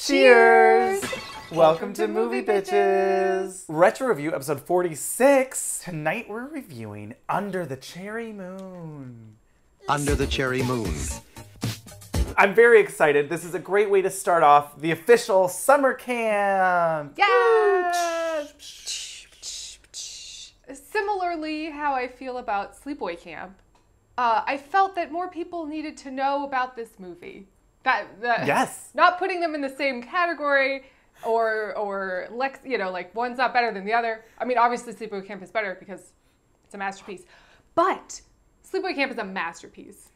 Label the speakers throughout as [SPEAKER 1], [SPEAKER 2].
[SPEAKER 1] Cheers! Welcome to Movie Bitches! Retro Review, episode 46. Tonight we're reviewing Under the Cherry Moon.
[SPEAKER 2] Under the Cherry Moon.
[SPEAKER 1] I'm very excited. This is a great way to start off the official summer camp.
[SPEAKER 3] Yes! Similarly, how I feel about Sleepaway Camp, I felt that more people needed to know about this movie.
[SPEAKER 1] Yes.
[SPEAKER 3] Not putting them in the same category or like one's not better than the other. I mean, obviously Sleepaway Camp is better because it's a masterpiece. But Sleepaway Camp is a masterpiece.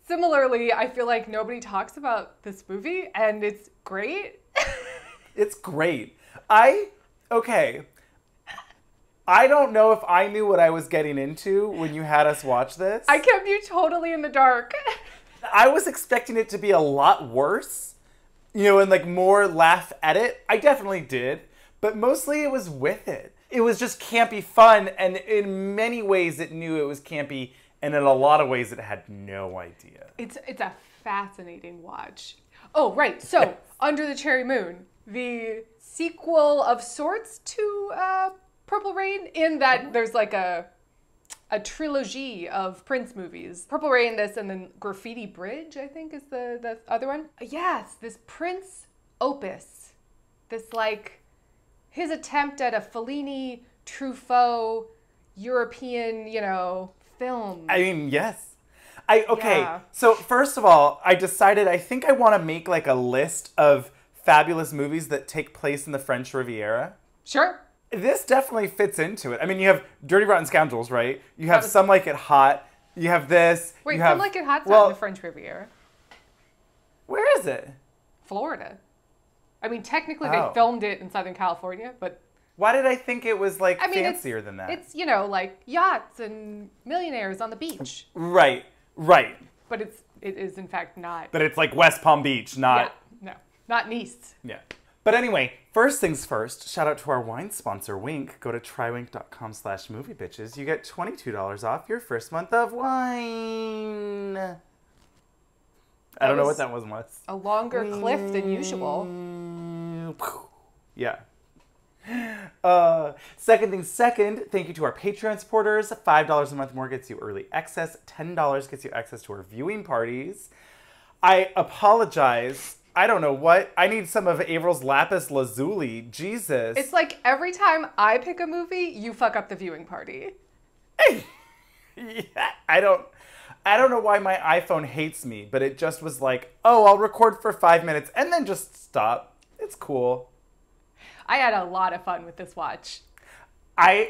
[SPEAKER 3] Similarly, I feel like nobody talks about this movie and it's great.
[SPEAKER 1] It's great. Okay. I don't know if I knew what I was getting into when you had us watch this.
[SPEAKER 3] I kept you totally in the dark.
[SPEAKER 1] I was expecting it to be a lot worse, and like more laugh at it. I definitely did, but mostly it was with it. It was just campy fun, and in many ways it knew it was campy, and in a lot of ways it had no idea.
[SPEAKER 3] It's a fascinating watch. Oh, right. So, Under the Cherry Moon, the sequel of sorts to Purple Rain, in that there's like a trilogy of Prince movies. Purple Rain, this, and then Graffiti Bridge, I think, is the other one. Yes, this Prince opus. This, like, his attempt at a Fellini, Truffaut, European, film.
[SPEAKER 1] I mean, yes. So first of all, I decided I think I want to make like a list of fabulous movies that take place in the French Riviera.
[SPEAKER 3] Sure.
[SPEAKER 1] This definitely fits into it. I mean, you have Dirty Rotten Scoundrels, right? You have Some Like It Hot. You have this.
[SPEAKER 3] Wait,
[SPEAKER 1] you have,
[SPEAKER 3] Some Like It Hot's not in the French Riviera.
[SPEAKER 1] Where is it?
[SPEAKER 3] Florida. I mean, technically they filmed it in Southern California, but...
[SPEAKER 1] Why did I think it was, like, fancier than that?
[SPEAKER 3] It's, like, yachts and millionaires on the beach.
[SPEAKER 1] Right.
[SPEAKER 3] But it is, in fact, not...
[SPEAKER 1] But it's, like, West Palm Beach, not...
[SPEAKER 3] Yeah, no. Not Nice.
[SPEAKER 1] Yeah. But anyway, first things first, shout out to our wine sponsor, Wink. Go to trywink.com/moviebitches. You get $22 off your first month of wine. I don't know what that was.
[SPEAKER 3] A longer cliff than usual.
[SPEAKER 1] Yeah. Second thing second, thank you to our Patreon supporters. $5 a month more gets you early access. $10 gets you access to our viewing parties. I apologize. I don't know what. I need some of Averyl's lapis lazuli. Jesus.
[SPEAKER 3] It's like every time I pick a movie, you fuck up the viewing party.
[SPEAKER 1] Yeah, I don't know why my iPhone hates me, but it just was like, oh, I'll record for 5 minutes and then just stop. It's cool.
[SPEAKER 3] I had a lot of fun with this watch.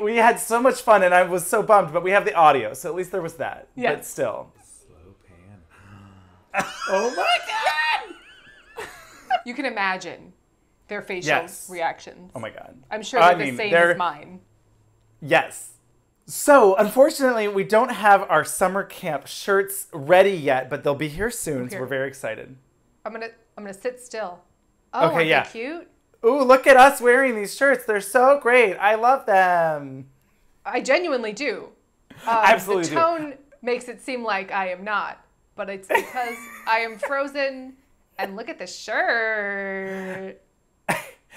[SPEAKER 1] We had so much fun and I was so bummed, but we have the audio, so at least there was that.
[SPEAKER 3] Yes.
[SPEAKER 1] But still.
[SPEAKER 2] Slow pan.
[SPEAKER 1] Oh my God!
[SPEAKER 3] You can imagine their facial reactions.
[SPEAKER 1] Oh my God.
[SPEAKER 3] I'm sure they're the same as mine.
[SPEAKER 1] Yes. So, unfortunately, we don't have our summer camp shirts ready yet, but they'll be here soon, so we're very excited.
[SPEAKER 3] I'm gonna sit still. Oh,
[SPEAKER 1] okay,
[SPEAKER 3] aren't they cute?
[SPEAKER 1] Ooh, look at us wearing these shirts. They're so great. I love them.
[SPEAKER 3] I genuinely do.
[SPEAKER 1] Absolutely
[SPEAKER 3] The tone makes it seem like I am not, but it's because I am frozen. And look at the shirt.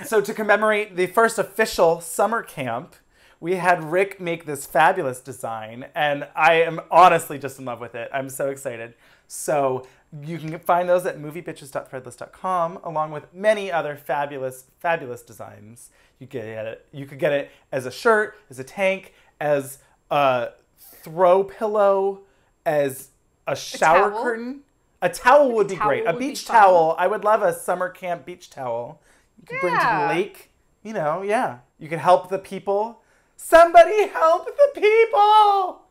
[SPEAKER 1] So to commemorate the first official summer camp, we had Rick make this fabulous design, and I am honestly just in love with it. I'm so excited. So you can find those at moviebitches.threadless.com, along with many other fabulous, fabulous designs. You could get it as a shirt, as a tank, as a throw pillow, as a shower curtain. A towel would be great. A beach towel. I would love a summer camp beach towel. You could bring to the lake. Yeah. You could help the people. Somebody help the people!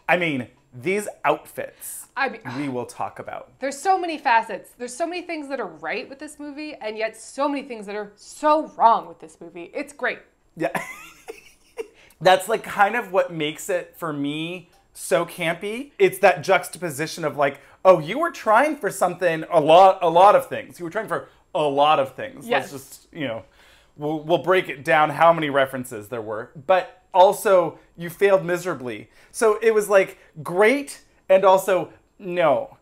[SPEAKER 1] I mean, these outfits we will talk about.
[SPEAKER 3] There's so many facets. There's so many things that are right with this movie, and yet so many things that are so wrong with this movie. It's great.
[SPEAKER 1] Yeah. That's like kind of what makes it, for me, so campy. It's that juxtaposition of like, oh, you were trying for something, a lot of things. You were trying for a lot of things.
[SPEAKER 3] Yes.
[SPEAKER 1] Let's just, we'll break it down how many references there were. But also you failed miserably. So it was like great and also no.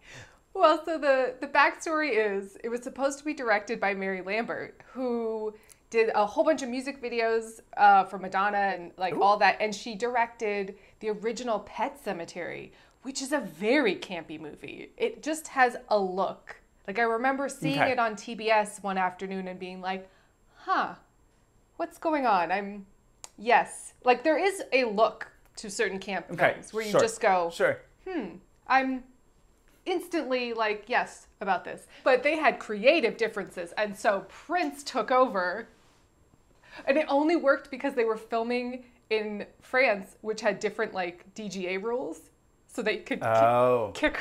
[SPEAKER 3] Well, so the backstory is it was supposed to be directed by Mary Lambert, who did a whole bunch of music videos for Madonna and like all that. And she directed the original Pet Sematary, which is a very campy movie. It just has a look. Like I remember seeing it on TBS one afternoon and being like, huh, what's going on? Yes. Like there is a look to certain camp films where you just go, I'm instantly like, yes, about this. But they had creative differences. And so Prince took over. And it only worked because they were filming in France, which had different like DGA rules. So they could kick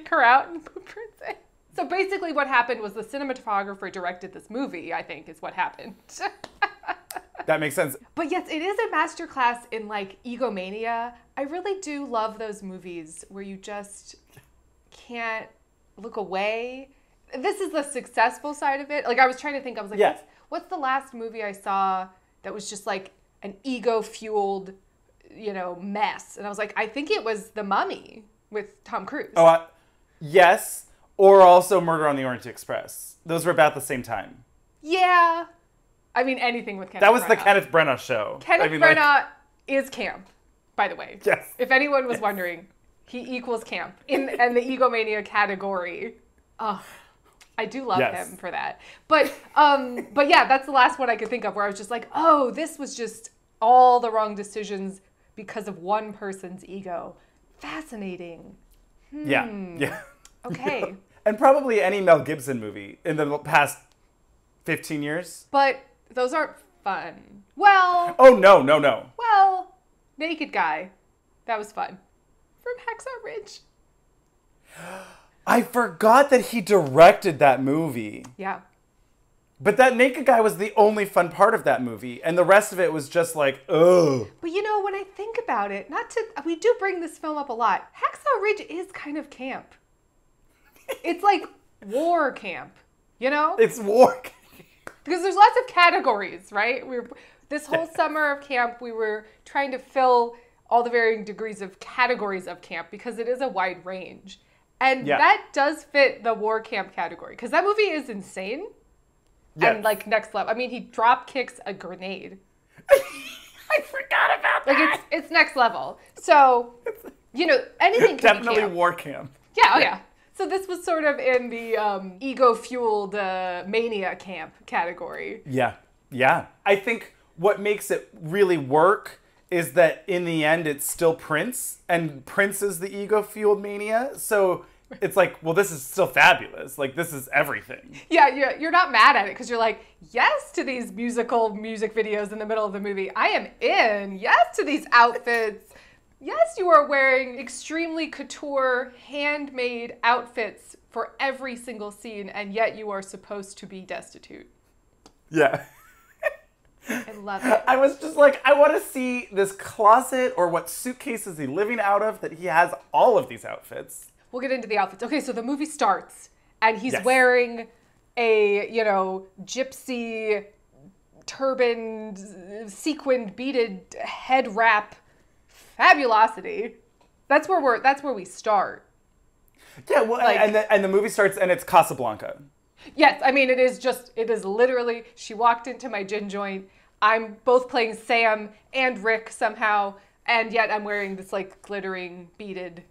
[SPEAKER 3] her out and put Prince in. So basically what happened was the cinematographer directed this movie, I think, is what happened.
[SPEAKER 1] That makes sense.
[SPEAKER 3] But yes, it is a masterclass in like egomania. I really do love those movies where you just can't look away. This is the successful side of it. Like I was trying to think, I was like, what's the last movie I saw that was just like an ego-fueled, mess? And I was like, I think it was The Mummy with Tom Cruise.
[SPEAKER 1] Oh, yes. Or also Murder on the Orient Express. Those were about the same time.
[SPEAKER 3] Yeah. I mean, anything with Kenneth
[SPEAKER 1] That was
[SPEAKER 3] Branagh.
[SPEAKER 1] the Kenneth Branagh show.
[SPEAKER 3] Kenneth Branagh is camp, by the way.
[SPEAKER 1] Yes.
[SPEAKER 3] If anyone was wondering, he equals camp in the egomania category. Oh, I do love him for that. But yeah, that's the last one I could think of where I was just like, oh, this was just all the wrong decisions because of one person's ego. Fascinating.
[SPEAKER 1] Yeah.
[SPEAKER 3] Okay.
[SPEAKER 1] And probably any Mel Gibson movie in the past 15 years.
[SPEAKER 3] But those aren't fun. Well.
[SPEAKER 1] Oh, no.
[SPEAKER 3] Well, Naked Guy. That was fun. From Hacksaw Ridge.
[SPEAKER 1] I forgot that he directed that movie.
[SPEAKER 3] Yeah.
[SPEAKER 1] But that Naked Guy was the only fun part of that movie. And the rest of it was just like, ugh.
[SPEAKER 3] But when I think about it, we do bring this film up a lot. Hacksaw Ridge is kind of camp. It's like war camp,
[SPEAKER 1] It's war camp.
[SPEAKER 3] Because there's lots of categories, right? This whole summer of camp, we were trying to fill all the varying degrees of categories of camp because it is a wide range. And that does fit the war camp category because that movie is insane and like next level. I mean, he drop kicks a grenade.
[SPEAKER 1] I forgot about that.
[SPEAKER 3] Like it's next level. So, anything can
[SPEAKER 1] Definitely
[SPEAKER 3] be camp.
[SPEAKER 1] war camp.
[SPEAKER 3] Yeah, yeah. So this was sort of in the ego-fueled mania camp category.
[SPEAKER 1] Yeah. I think what makes it really work is that in the end it's still Prince, and Prince is the ego-fueled mania. So it's like, well, this is still fabulous. Like, this is everything.
[SPEAKER 3] Yeah, you're not mad at it because you're like, yes to these music videos in the middle of the movie. I am in. Yes to these outfits. Yes, you are wearing extremely couture, handmade outfits for every single scene, and yet you are supposed to be destitute.
[SPEAKER 1] Yeah.
[SPEAKER 3] I love it.
[SPEAKER 1] I was just like, I want to see this closet or what suitcase is he living out of that he has all of these outfits.
[SPEAKER 3] We'll get into the outfits. Okay, so the movie starts, and he's wearing a, gypsy turbaned, sequined, beaded head wrap. Fabulosity. That's where we start.
[SPEAKER 1] Yeah, well, and the movie starts and it's Casablanca.
[SPEAKER 3] Yes, I mean it is literally she walked into my gin joint. I'm both playing Sam and Rick somehow, and yet I'm wearing this like glittering beaded.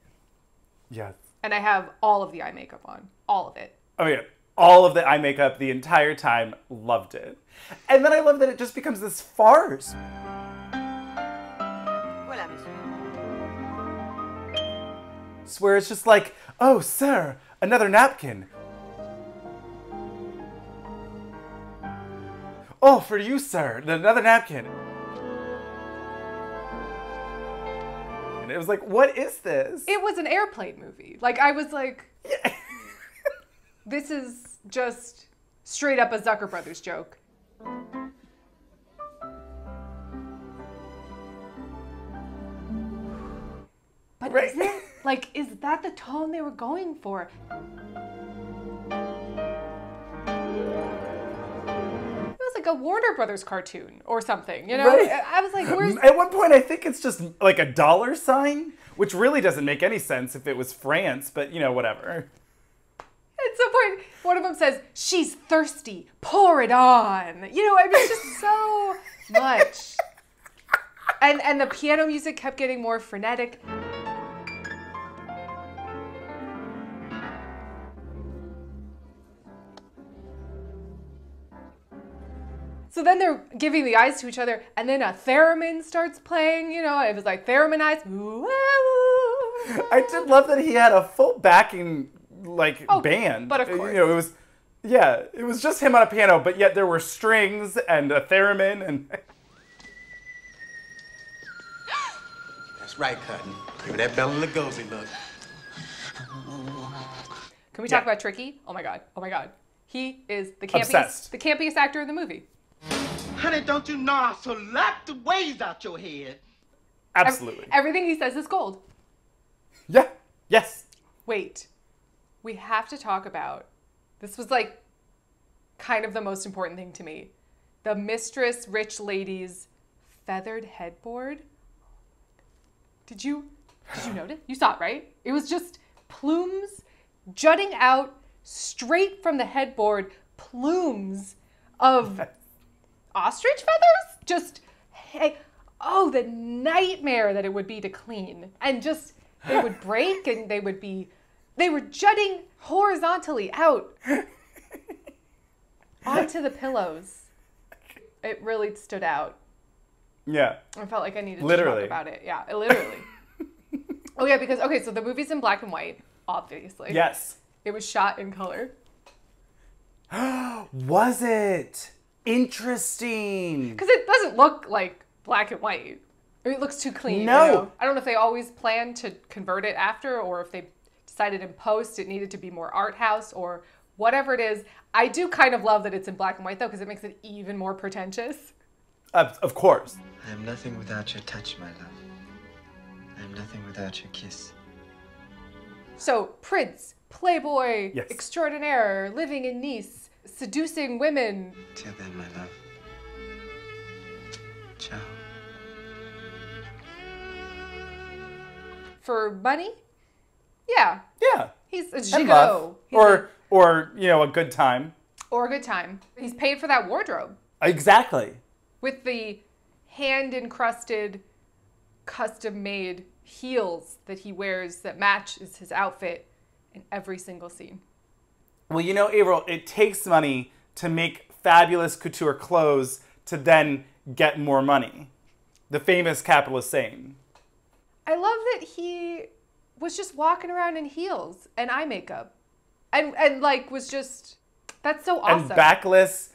[SPEAKER 1] Yes.
[SPEAKER 3] And I have all of the eye makeup on, all of it.
[SPEAKER 1] Oh yeah, all of the eye makeup the entire time. Loved it. And then I love that it just becomes this farce. Where it's just like, oh, sir, another napkin. Oh, for you, sir, another napkin. And it was like, what is this?
[SPEAKER 3] It was an airplane movie. Like, I was like, this is just straight up a Zucker Brothers joke. But is it? Like, is that the tone they were going for? It was like a Warner Brothers cartoon or something, you know?
[SPEAKER 1] Right.
[SPEAKER 3] I was like, where's...
[SPEAKER 1] At one point, I think it's just like a dollar sign, which really doesn't make any sense if it was France, but, you know, whatever.
[SPEAKER 3] At some point, one of them says, she's thirsty, pour it on. You know, I mean, it's just so much. And the piano music kept getting more frenetic. So then they're giving the eyes to each other, and then a theremin starts playing, you know, it was like theremin eyes.
[SPEAKER 1] I did love that he had a full backing, like, band.
[SPEAKER 3] But of course.
[SPEAKER 1] You know, it was just him on a piano, but yet there were strings and a theremin and...
[SPEAKER 4] That's right, Cutting. Give that Bella Lugosi look.
[SPEAKER 3] Can we talk about Tricky? Oh my God. Oh my God. He is the
[SPEAKER 1] Obsessed.
[SPEAKER 3] campiest actor in the movie.
[SPEAKER 4] Honey, don't you know I slap the waves out your head?
[SPEAKER 1] Absolutely.
[SPEAKER 3] Everything he says is gold.
[SPEAKER 1] Yeah. Yes.
[SPEAKER 3] Wait. We have to talk about, this was like kind of the most important thing to me. The Mistress Rich Lady's feathered headboard. Did you notice? You saw it, right? It was just plumes jutting out straight from the headboard, plumes of ostrich feathers? Just, hey, oh, the nightmare that it would be to clean. And just, they would break and they were jutting horizontally out onto the pillows. It really stood out.
[SPEAKER 1] Yeah.
[SPEAKER 3] I felt like I needed to
[SPEAKER 1] Literally.
[SPEAKER 3] talk about it. Yeah, literally. Oh yeah, because, okay, so the movie's in black and white, obviously.
[SPEAKER 1] Yes.
[SPEAKER 3] It was shot in color.
[SPEAKER 1] Was it? Interesting.
[SPEAKER 3] Because it doesn't look like black and white. I mean, it looks too clean.
[SPEAKER 1] No.
[SPEAKER 3] You know? I don't know if they always planned to convert it after or if they decided in post it needed to be more art house or whatever it is. I do kind of love that it's in black and white though because it makes it even more pretentious.
[SPEAKER 1] Of course.
[SPEAKER 5] I am nothing without your touch, my love. I am nothing without your kiss.
[SPEAKER 3] So, Prince, Playboy,
[SPEAKER 1] Yes.
[SPEAKER 3] extraordinaire, living in Nice, seducing women.
[SPEAKER 5] Till then, my love. Ciao.
[SPEAKER 3] For money? Yeah.
[SPEAKER 1] Yeah.
[SPEAKER 3] He's a
[SPEAKER 1] And love.
[SPEAKER 3] gigolo.
[SPEAKER 1] Or, you know, a good time.
[SPEAKER 3] Or a good time. He's paid for that wardrobe
[SPEAKER 1] Exactly.
[SPEAKER 3] with the hand-encrusted, custom-made heels that he wears that matches his outfit in every single scene.
[SPEAKER 1] Well, you know, Avaryl, it takes money to make fabulous couture clothes to then get more money. The famous capitalist saying.
[SPEAKER 3] I love that he was just walking around in heels and eye makeup. And like was just, that's so awesome.
[SPEAKER 1] And backless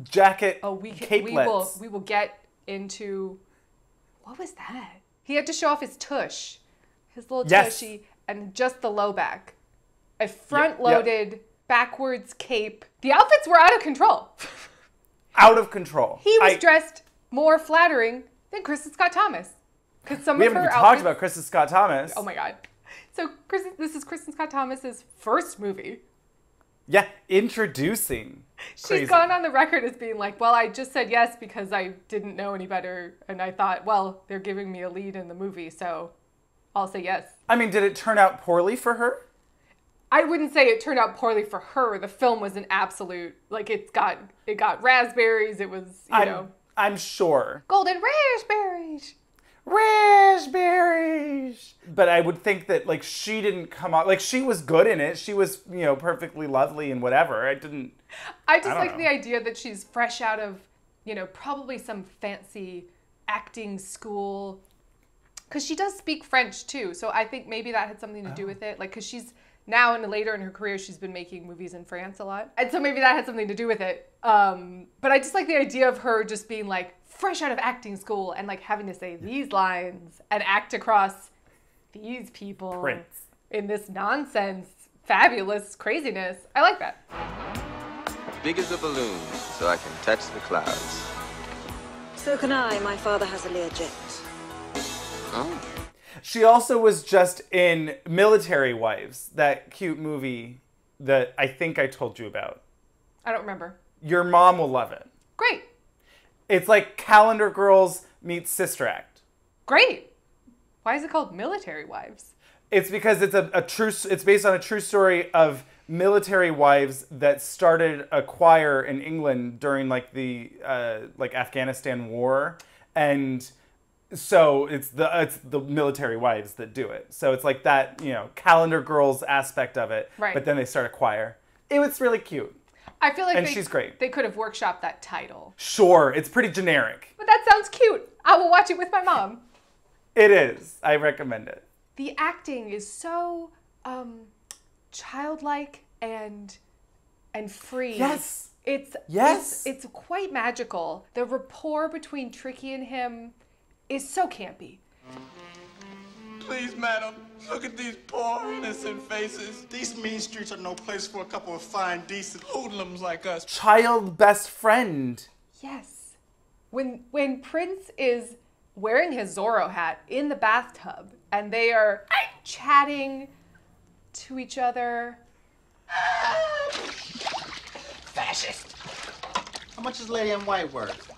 [SPEAKER 1] jacket
[SPEAKER 3] we
[SPEAKER 1] capelets.
[SPEAKER 3] will get into, what was that? He had to show off his tush, his little
[SPEAKER 1] Yes.
[SPEAKER 3] tushy, and just the low back. A front-loaded, backwards cape. The outfits were out of control.
[SPEAKER 1] Out of control.
[SPEAKER 3] He was dressed more flattering than Kristin Scott Thomas. Because some
[SPEAKER 1] We
[SPEAKER 3] of
[SPEAKER 1] haven't
[SPEAKER 3] her
[SPEAKER 1] even talked
[SPEAKER 3] outfits-
[SPEAKER 1] about Kristin Scott Thomas.
[SPEAKER 3] Oh my God. So this is Kristin Scott Thomas's first movie.
[SPEAKER 1] Yeah, introducing.
[SPEAKER 3] She's
[SPEAKER 1] Crazy.
[SPEAKER 3] gone on the record as being like, well, I just said yes because I didn't know any better. And I thought, well, they're giving me a lead in the movie, so I'll say yes.
[SPEAKER 1] I mean, did it turn out poorly for her?
[SPEAKER 3] I wouldn't say it turned out poorly for her. The film was an absolute, like it got raspberries. It was, you know.
[SPEAKER 1] I'm sure.
[SPEAKER 3] Golden raspberries.
[SPEAKER 1] Raspberries. But I would think that, like, she didn't come out, like, she was good in it. She was, you know, perfectly lovely and whatever. I
[SPEAKER 3] just
[SPEAKER 1] don't
[SPEAKER 3] like
[SPEAKER 1] know.
[SPEAKER 3] the idea that she's fresh out of, you know, probably some fancy acting school. Because she does speak French too. So I think maybe that had something to do with it. Like, because she's now and later in her career, she's been making movies in France a lot. And so maybe that had something to do with it. But I just like the idea of her just being like fresh out of acting school and like having to say these lines and act across these people
[SPEAKER 1] Prince.
[SPEAKER 3] in this nonsense, fabulous craziness. I like that.
[SPEAKER 6] Big as a balloon, so I can touch the clouds.
[SPEAKER 7] So can I. My father has a Learjet.
[SPEAKER 6] Oh.
[SPEAKER 1] She also was just in Military Wives, that cute movie that I think I told you about.
[SPEAKER 3] I don't remember.
[SPEAKER 1] Your mom will love it.
[SPEAKER 3] Great.
[SPEAKER 1] It's like Calendar Girls meets Sister Act.
[SPEAKER 3] Great. Why is it called Military Wives?
[SPEAKER 1] It's because it's based on a true story of military wives that started a choir in England during like the Afghanistan war, and so it's the military wives that do it. So it's like that, Calendar Girls aspect of it.
[SPEAKER 3] Right.
[SPEAKER 1] But then they start a choir. It was really cute.
[SPEAKER 3] I feel like
[SPEAKER 1] she's great.
[SPEAKER 3] They could have workshopped that title.
[SPEAKER 1] Sure, it's pretty generic.
[SPEAKER 3] But that sounds cute. I will watch it with my mom.
[SPEAKER 1] It is. I recommend it.
[SPEAKER 3] The acting is so childlike and free.
[SPEAKER 1] Yes.
[SPEAKER 3] It's quite magical. The rapport between Tricky and him is so campy.
[SPEAKER 4] Please, madam, look at these poor, innocent faces. These mean streets are no place for a couple of fine, decent hoodlums like us.
[SPEAKER 1] Child best friend.
[SPEAKER 3] Yes. When Prince is wearing his Zorro hat in the bathtub and they are chatting to each other.
[SPEAKER 4] Fascist. How much is Lady in White worth?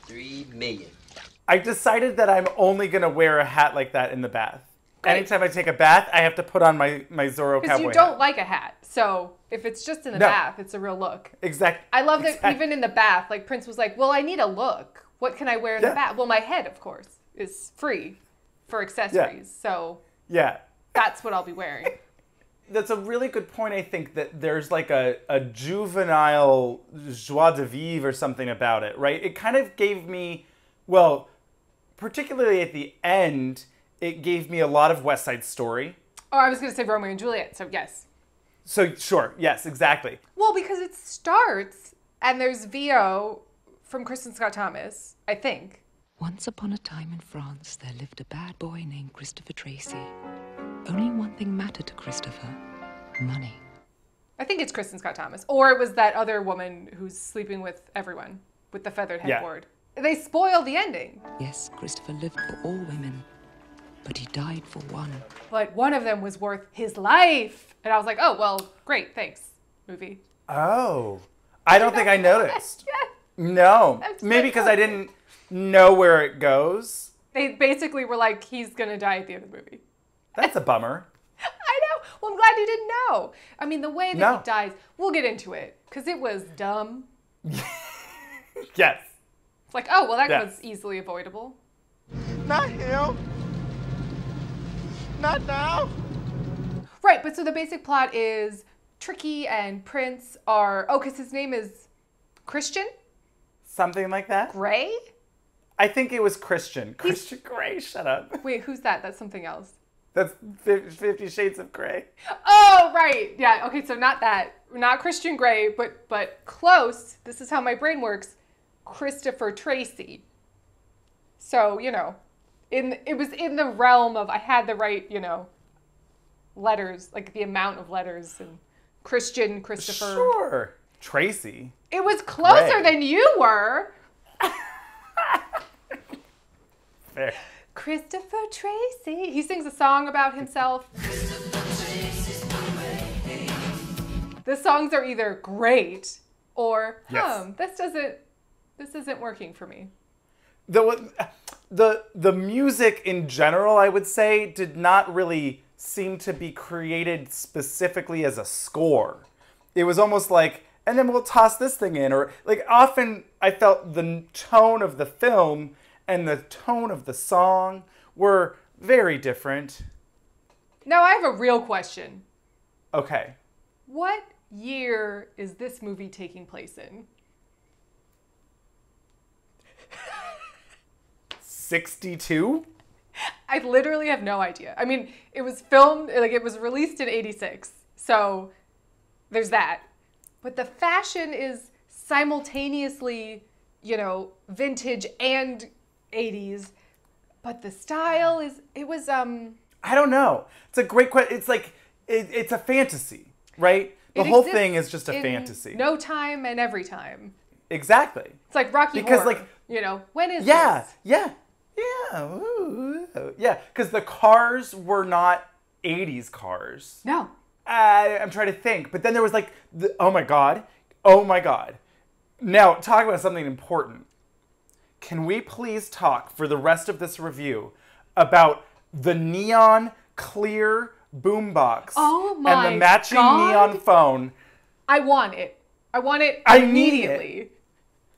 [SPEAKER 5] $3 million.
[SPEAKER 1] I decided that I'm only going to wear a hat like that in the bath.
[SPEAKER 3] Great.
[SPEAKER 1] Anytime I take a bath, I have to put on my Zorro cowboy
[SPEAKER 3] Because you don't like a hat. So if it's just in the bath, it's a real look.
[SPEAKER 1] Exactly.
[SPEAKER 3] I love that even in the bath, like Prince was like, well, I need a look. What can I wear in the bath? Well, my head, of course, is free for accessories. So that's what I'll be wearing.
[SPEAKER 1] That's a really good point, I think, that there's like a juvenile joie de vivre or something about it, right? It kind of gave me, well, particularly at the end, it gave me a lot of West Side Story.
[SPEAKER 3] Oh, I was going to say Romeo and Juliet, so yes.
[SPEAKER 1] So, sure, yes, exactly.
[SPEAKER 3] Well, because it starts, and there's VO from Kristin Scott Thomas, I think.
[SPEAKER 8] Once upon a time in France, there lived a bad boy named Christopher Tracy. Only one thing mattered to Christopher: money.
[SPEAKER 3] I think it's Kristin Scott Thomas. Or it was that other woman who's sleeping with everyone with the feathered headboard. They spoil the ending.
[SPEAKER 8] Yes, Christopher lived for all women, but he died for one.
[SPEAKER 3] But one of them was worth his life. And I was like, oh, well, great, thanks, movie.
[SPEAKER 1] Oh, I don't think I noticed.
[SPEAKER 3] Yes.
[SPEAKER 1] No, maybe because I didn't know where it goes.
[SPEAKER 3] They basically were like, he's going to die at the end of the movie.
[SPEAKER 1] That's a bummer.
[SPEAKER 3] I know. Well, I'm glad you didn't know. I mean, the way that he dies, we'll get into it, because it was dumb.
[SPEAKER 1] Yes.
[SPEAKER 3] It's like, oh, well, that was easily avoidable.
[SPEAKER 4] Not him. Not now.
[SPEAKER 3] Right, but so the basic plot is Tricky and Prince are, because his name is Christian?
[SPEAKER 1] Something like that?
[SPEAKER 3] Grey?
[SPEAKER 1] I think it was Christian. Christian Grey, shut up.
[SPEAKER 3] Wait, who's that? That's something else.
[SPEAKER 1] That's 50 Shades of Grey.
[SPEAKER 3] Oh, right. Yeah, okay, so not that. Not Christian Grey, but close. This is how my brain works. Christopher Tracy. So, it was in the realm of, I had the right, letters, like the amount of letters, and Christian, Christopher.
[SPEAKER 1] Sure. Tracy.
[SPEAKER 3] It was closer than you were.
[SPEAKER 1] Fair.
[SPEAKER 3] Christopher Tracy. He sings a song about himself. The songs are either great or, this isn't working for me.
[SPEAKER 1] The music in general, I would say, did not really seem to be created specifically as a score. It was almost like, and then we'll toss this thing in, or like often I felt the tone of the film and the tone of the song were very different.
[SPEAKER 3] Now I have a real question.
[SPEAKER 1] Okay.
[SPEAKER 3] What year is this movie taking place in?
[SPEAKER 1] 62?
[SPEAKER 3] I literally have no idea. I mean, it was filmed, it was released in 86. So there's that. But the fashion is simultaneously, vintage and 80s. But the style
[SPEAKER 1] I don't know. It's a great question. It's like, it's a fantasy, right? The whole thing is just a fantasy.
[SPEAKER 3] No time and every time.
[SPEAKER 1] Exactly.
[SPEAKER 3] It's like Rocky Horror. When is this?
[SPEAKER 1] Yeah, because the cars were not 80s cars.
[SPEAKER 3] No.
[SPEAKER 1] I'm trying to think. But then there was like, oh my God. Now, talk about something important. Can we please talk for the rest of this review about the neon clear boombox and the matching neon phone?
[SPEAKER 3] I want it. I want it
[SPEAKER 1] I need
[SPEAKER 3] immediately.
[SPEAKER 1] it.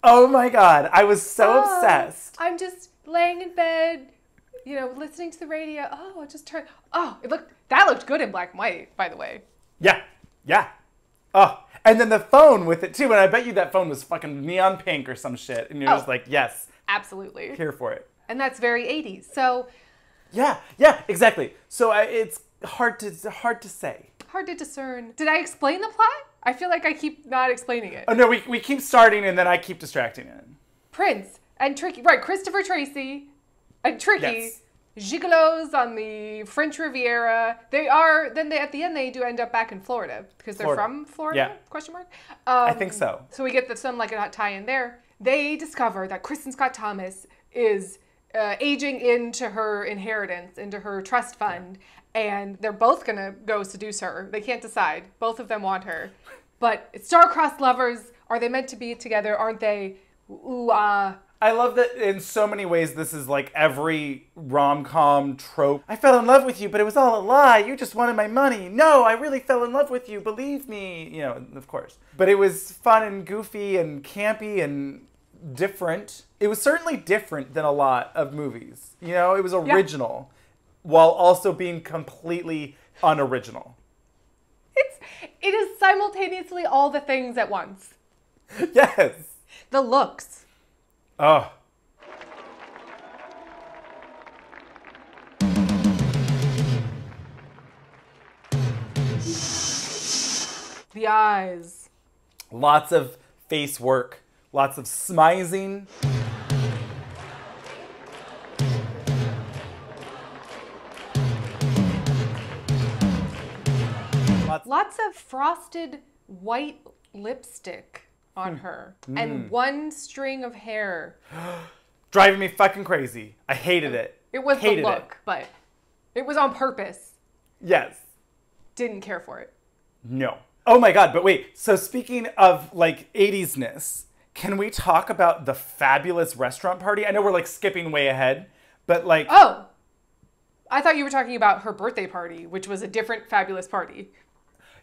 [SPEAKER 1] Oh my God. I was so obsessed.
[SPEAKER 3] I'm just laying in bed, you know, listening to the radio. Oh, I just turned. Oh, that looked good in black and white, by the way.
[SPEAKER 1] Yeah. Yeah. Oh, and then the phone with it too. And I bet you that phone was fucking neon pink or some shit. And you're just like, yes.
[SPEAKER 3] Absolutely.
[SPEAKER 1] Here for it.
[SPEAKER 3] And that's very 80s. So.
[SPEAKER 1] Yeah, exactly. So it's hard to say.
[SPEAKER 3] Hard to discern. Did I explain the plot? I feel like I keep not explaining it.
[SPEAKER 1] Oh no, we keep starting and then I keep distracting it.
[SPEAKER 3] Prince and Tricky, right? Christopher Tracy and Tricky, gigolos on the French Riviera. At the end they do end up back in Florida because they're from Florida?
[SPEAKER 1] Yeah.
[SPEAKER 3] Question mark.
[SPEAKER 1] I think so.
[SPEAKER 3] So we get some like a tie-in there. They discover that Kristin Scott Thomas is aging into her inheritance, into her trust fund, and they're both gonna go seduce her. They can't decide. Both of them want her. But star-crossed lovers, are they meant to be together? Aren't they? Ooh, ah.
[SPEAKER 1] I love that in so many ways this is like every rom-com trope. I fell in love with you, but it was all a lie. You just wanted my money. No, I really fell in love with you. Believe me. You know, of course. But it was fun and goofy and campy and different. It was certainly different than a lot of movies. You know, it was original while also being completely unoriginal.
[SPEAKER 3] It is simultaneously all the things at once.
[SPEAKER 1] Yes.
[SPEAKER 3] The looks.
[SPEAKER 1] Oh.
[SPEAKER 3] The eyes.
[SPEAKER 1] Lots of face work. Lots of smizing.
[SPEAKER 3] Lots of frosted white lipstick on her. And one string of hair.
[SPEAKER 1] Driving me fucking crazy. I hated it.
[SPEAKER 3] It was the look, but it was on purpose.
[SPEAKER 1] Yes.
[SPEAKER 3] Didn't care for it.
[SPEAKER 1] No. Oh my God, but wait. So speaking of like 80s-ness, can we talk about the fabulous restaurant party? I know we're like skipping way ahead, but like...
[SPEAKER 3] Oh! I thought you were talking about her birthday party, which was a different fabulous party.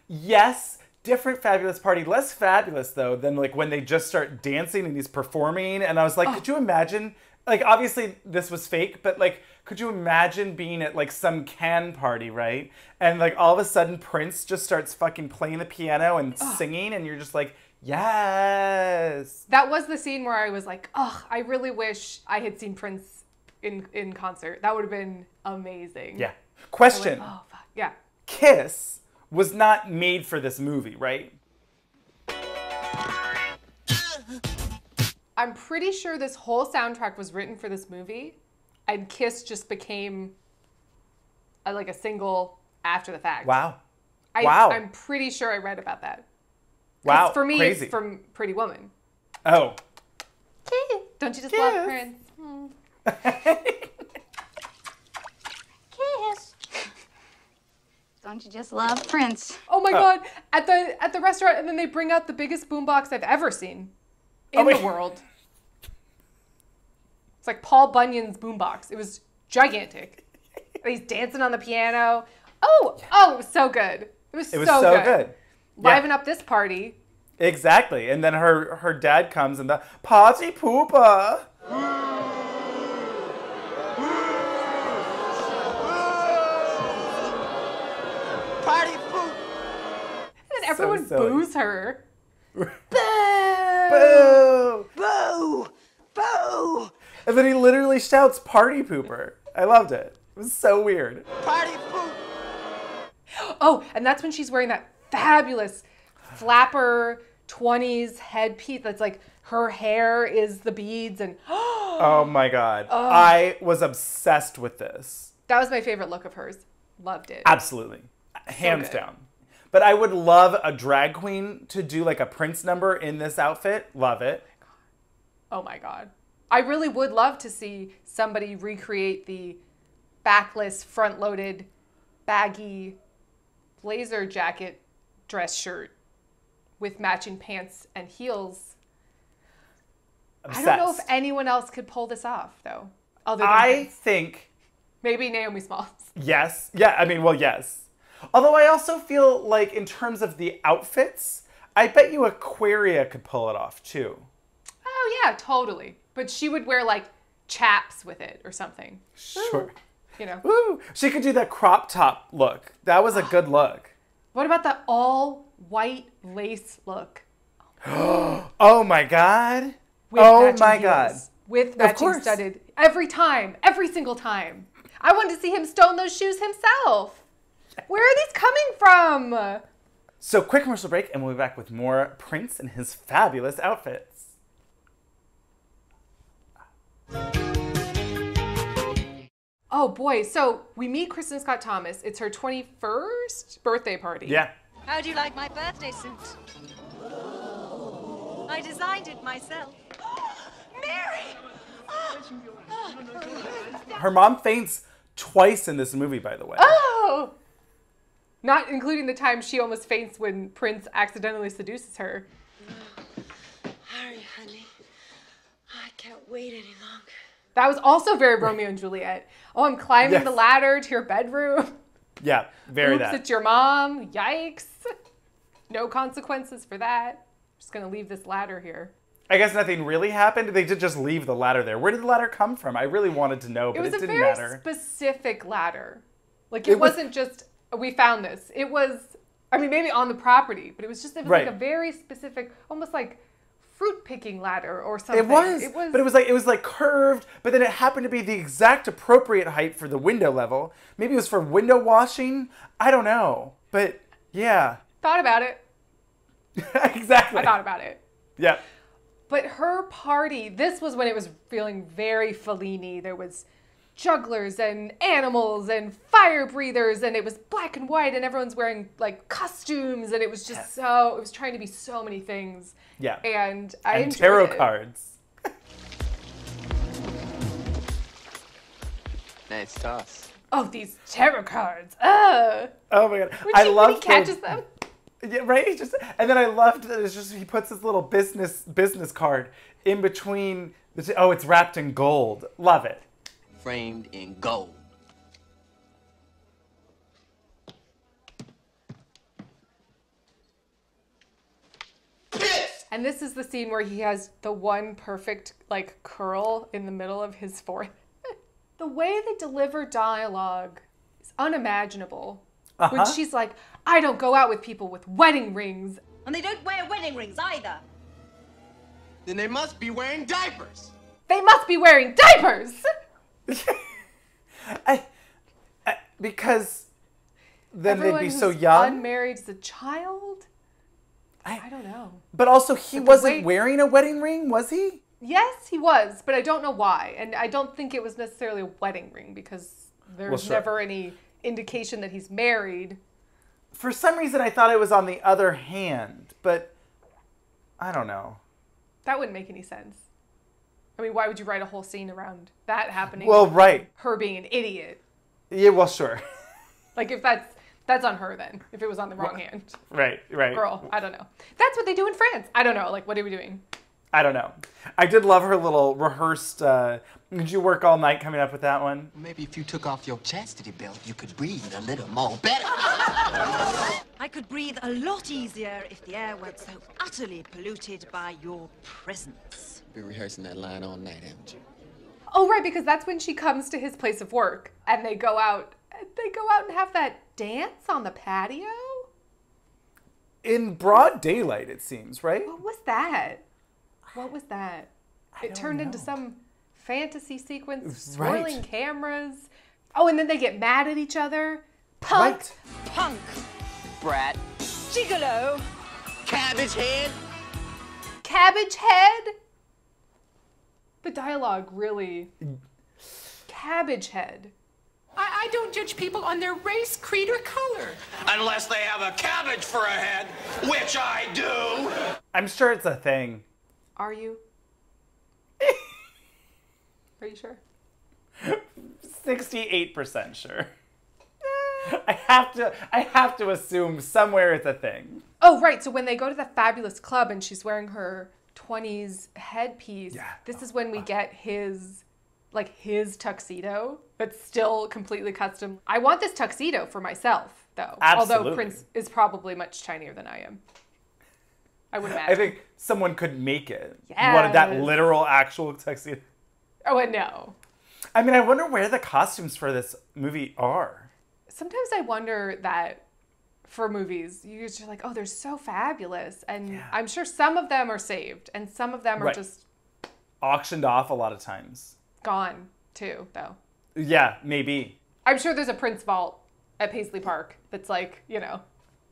[SPEAKER 1] Yes, different fabulous party. Less fabulous, though, than like when they just start dancing and he's performing. And I was like, could you imagine? Like, obviously this was fake, but like, could you imagine being at like some Cannes party, right? And like all of a sudden Prince just starts fucking playing the piano and singing, and you're just like, yes.
[SPEAKER 3] That was the scene where I was like, oh, I really wish I had seen Prince in concert. That would have been amazing.
[SPEAKER 1] Yeah. Question.
[SPEAKER 3] Like, oh, fuck. Yeah.
[SPEAKER 1] Kiss was not made for this movie, right?
[SPEAKER 3] I'm pretty sure this whole soundtrack was written for this movie, and Kiss just became like a single after the fact.
[SPEAKER 1] Wow.
[SPEAKER 3] I'm pretty sure I read about that.
[SPEAKER 1] Wow.
[SPEAKER 3] For me,
[SPEAKER 1] crazy.
[SPEAKER 3] It's from Pretty Woman.
[SPEAKER 1] Oh.
[SPEAKER 3] Kiss. Don't you just love Prince?
[SPEAKER 9] Kiss. Don't you just love Prince?
[SPEAKER 3] Oh my God! At the restaurant, and then they bring out the biggest boombox I've ever seen in the world. It's like Paul Bunyan's boombox. It was gigantic. He's dancing on the piano. Oh, it was so good. It was so good. Liven up this party.
[SPEAKER 1] Exactly. And then her dad comes and the party pooper.
[SPEAKER 4] Party poop.
[SPEAKER 3] And then everyone boos her. Boo!
[SPEAKER 1] Boo!
[SPEAKER 4] Boo! Boo!
[SPEAKER 1] And then he literally shouts party pooper. I loved it. It was so weird.
[SPEAKER 4] Party poop!
[SPEAKER 3] Oh, and that's when she's wearing that fabulous flapper 20s headpiece that's like her hair is the beads and
[SPEAKER 1] oh my God. I was obsessed with this.
[SPEAKER 3] That was my favorite look of hers. Loved it.
[SPEAKER 1] Absolutely. Hands down. But I would love a drag queen to do like a Prince number in this outfit. Love it.
[SPEAKER 3] Oh my God. I really would love to see somebody recreate the backless, front-loaded, baggy blazer jacket dress shirt with matching pants and heels
[SPEAKER 1] Obsessed.
[SPEAKER 3] I don't know if anyone else could pull this off, though. Other than
[SPEAKER 1] I
[SPEAKER 3] Prince.
[SPEAKER 1] think
[SPEAKER 3] Maybe Naomi Smalls.
[SPEAKER 1] yes. Yeah, I mean, well, yes. Although I also feel like in terms of the outfits, I bet you Aquaria could pull it off too.
[SPEAKER 3] Oh, yeah, totally. But she would wear, like, chaps with it or something.
[SPEAKER 1] Sure.
[SPEAKER 3] You know.
[SPEAKER 1] Woo! She could do the crop top look. That was a good look.
[SPEAKER 3] What about the all-white lace look?
[SPEAKER 1] Oh my God.
[SPEAKER 3] With
[SPEAKER 1] Oh
[SPEAKER 3] matching
[SPEAKER 1] my
[SPEAKER 3] heels.
[SPEAKER 1] God.
[SPEAKER 3] With matching
[SPEAKER 1] course.
[SPEAKER 3] studded. Every time. Every single time. I wanted to see him stone those shoes himself. Where are these coming from?
[SPEAKER 1] So quick commercial break and we'll be back with more Prince and his fabulous outfits.
[SPEAKER 3] Oh boy, so we meet Kristin Scott Thomas. It's her 21st birthday party.
[SPEAKER 1] Yeah.
[SPEAKER 7] How do you like my birthday suit? I designed it myself. Mary!
[SPEAKER 1] Her mom faints twice in this movie, by the way.
[SPEAKER 3] Oh! Not including the time she almost faints when Prince accidentally seduces her.
[SPEAKER 7] Hurry, honey. I can't wait any longer.
[SPEAKER 3] That was also very Romeo and Juliet. Oh, I'm climbing
[SPEAKER 1] Yes.
[SPEAKER 3] the ladder to your bedroom.
[SPEAKER 1] Yeah, very
[SPEAKER 3] Oops,
[SPEAKER 1] that.
[SPEAKER 3] it's your mom. Yikes. No consequences for that. Just gonna leave this ladder here.
[SPEAKER 1] I guess nothing really happened. They did just leave the ladder there. Where did the ladder come from? I really wanted to know, but it
[SPEAKER 3] It was a
[SPEAKER 1] didn't
[SPEAKER 3] very
[SPEAKER 1] matter.
[SPEAKER 3] specific ladder. Like,
[SPEAKER 1] It
[SPEAKER 3] it
[SPEAKER 1] was-
[SPEAKER 3] wasn't just, we found this. It was, I mean, maybe on the property, but it was just, it was
[SPEAKER 1] Right.
[SPEAKER 3] like a very specific, almost like fruit picking ladder or something.
[SPEAKER 1] It was, but it was like curved, but then it happened to be the exact appropriate height for the window level. Maybe it was for window washing. I don't know, but yeah,
[SPEAKER 3] Thought about it.
[SPEAKER 1] exactly.
[SPEAKER 3] I thought about it.
[SPEAKER 1] Yeah,
[SPEAKER 3] But her party, this was when it was feeling very Fellini. There was jugglers and animals and fire breathers, and it was black and white, and everyone's wearing like costumes, and it was just so, it was trying to be so many things.
[SPEAKER 1] yeah.
[SPEAKER 3] And I
[SPEAKER 1] And
[SPEAKER 3] enjoyed
[SPEAKER 1] tarot
[SPEAKER 3] it.
[SPEAKER 1] cards.
[SPEAKER 6] Nice toss.
[SPEAKER 3] Oh, these tarot cards. Ugh.
[SPEAKER 1] Oh my god,
[SPEAKER 3] When
[SPEAKER 1] I
[SPEAKER 3] when
[SPEAKER 1] love
[SPEAKER 3] he catches them.
[SPEAKER 1] Yeah, right. He just, and then I loved that it's just he puts his little business card in between. Oh, it's wrapped in gold. Love it.
[SPEAKER 10] Framed in gold.
[SPEAKER 3] And this is the scene where he has the one perfect like curl in the middle of his forehead. The way they deliver dialogue is unimaginable. When she's like, I don't go out with people with wedding rings.
[SPEAKER 7] And they don't wear wedding rings either.
[SPEAKER 10] Then they must be wearing diapers.
[SPEAKER 3] They must be wearing diapers.
[SPEAKER 1] Because then
[SPEAKER 3] Everyone
[SPEAKER 1] they'd be so
[SPEAKER 3] who's
[SPEAKER 1] young.
[SPEAKER 3] unmarried as a child. I don't know.
[SPEAKER 1] But also, he
[SPEAKER 3] But the
[SPEAKER 1] wasn't
[SPEAKER 3] way-
[SPEAKER 1] wearing a wedding ring, was he?
[SPEAKER 3] Yes, he was, but I don't know why. And I don't think it was necessarily a wedding ring because there's
[SPEAKER 1] sure.
[SPEAKER 3] never any indication that he's married.
[SPEAKER 1] For some reason, I thought it was on the other hand, but I don't know.
[SPEAKER 3] That wouldn't make any sense. I mean, why would you write a whole scene around that happening?
[SPEAKER 1] Well, right.
[SPEAKER 3] Her being an idiot.
[SPEAKER 1] Yeah, well, sure.
[SPEAKER 3] Like, if that's on her then, if it was on the wrong hand.
[SPEAKER 1] Right.
[SPEAKER 3] Girl, I don't know. That's what they do in France. I don't know. Like, what are we doing?
[SPEAKER 1] I don't know. I did love her little rehearsed. Did you work all night coming up with that one?
[SPEAKER 10] Maybe if you took off your chastity belt, you could breathe a little more better.
[SPEAKER 7] I could breathe a lot easier if the air weren't so utterly polluted by your presence.
[SPEAKER 10] Been rehearsing that line all night, haven't you?
[SPEAKER 3] Oh, right, because that's when she comes to his place of work and they go out. They go out and have that dance on the patio.
[SPEAKER 1] In broad daylight, it seems, right?
[SPEAKER 3] What was that? What was that? It
[SPEAKER 1] don't
[SPEAKER 3] turned into
[SPEAKER 1] know.
[SPEAKER 3] some fantasy sequence,
[SPEAKER 1] Right.
[SPEAKER 3] swirling cameras. Oh, and then they get mad at each other. Punk.
[SPEAKER 1] Right.
[SPEAKER 7] Punk,
[SPEAKER 10] Brat.
[SPEAKER 7] gigolo,
[SPEAKER 10] Cabbage head.
[SPEAKER 3] Cabbage head. The dialogue really. Cabbage head.
[SPEAKER 11] I don't judge people on their race, creed, or color.
[SPEAKER 4] Unless they have a cabbage for a head, which I do.
[SPEAKER 1] I'm sure it's a thing.
[SPEAKER 3] Are you? Are you sure?
[SPEAKER 1] 68% sure. I have to assume somewhere it's a thing.
[SPEAKER 3] Oh, right. So when they go to the fabulous club and she's wearing her 20s headpiece.
[SPEAKER 1] Yeah.
[SPEAKER 3] This is when we get his tuxedo that's still completely custom. I want this tuxedo for myself, though.
[SPEAKER 1] Absolutely.
[SPEAKER 3] Although Prince is probably much tinier than I am. I would imagine.
[SPEAKER 1] I think someone could make it. Yes. You wanted that literal, actual tuxedo.
[SPEAKER 3] Oh, and no.
[SPEAKER 1] I mean, I wonder where the costumes for this movie are.
[SPEAKER 3] Sometimes I wonder that for movies, you're just like, oh, they're so fabulous. And I'm sure some of them are saved, and some of them are just
[SPEAKER 1] auctioned off a lot of times.
[SPEAKER 3] Gone, too, though.
[SPEAKER 1] Yeah, maybe.
[SPEAKER 3] I'm sure there's a Prince vault at Paisley Park that's like, you know.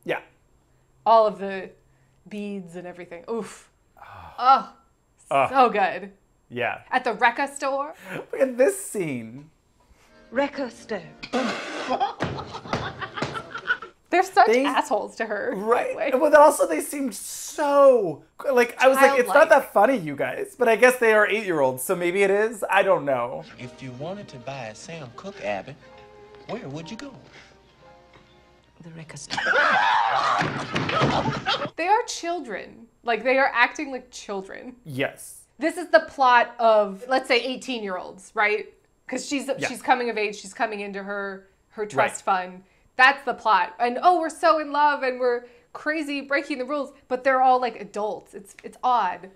[SPEAKER 1] Yeah.
[SPEAKER 3] All of the beads and everything. Oof. Oh, so good.
[SPEAKER 1] Yeah.
[SPEAKER 3] At the Recca store.
[SPEAKER 1] Look at this scene.
[SPEAKER 7] Recca store.
[SPEAKER 3] They're such assholes to her.
[SPEAKER 1] Right. Well, also they seemed so, like, I was like, it's not that funny, you guys. But I guess they are 8-year-olds, so maybe it is. I don't know.
[SPEAKER 10] If you wanted to buy a Sam Cooke, Abby, where would you go?
[SPEAKER 7] The Recca store.
[SPEAKER 3] They are children. Like, they are acting like children.
[SPEAKER 1] Yes.
[SPEAKER 3] This is the plot of, let's say, 18-year-olds, right? Because she's coming of age. She's coming into her trust fund. That's the plot. And, oh, we're so in love and we're crazy breaking the rules. But they're all, like, adults. It's odd.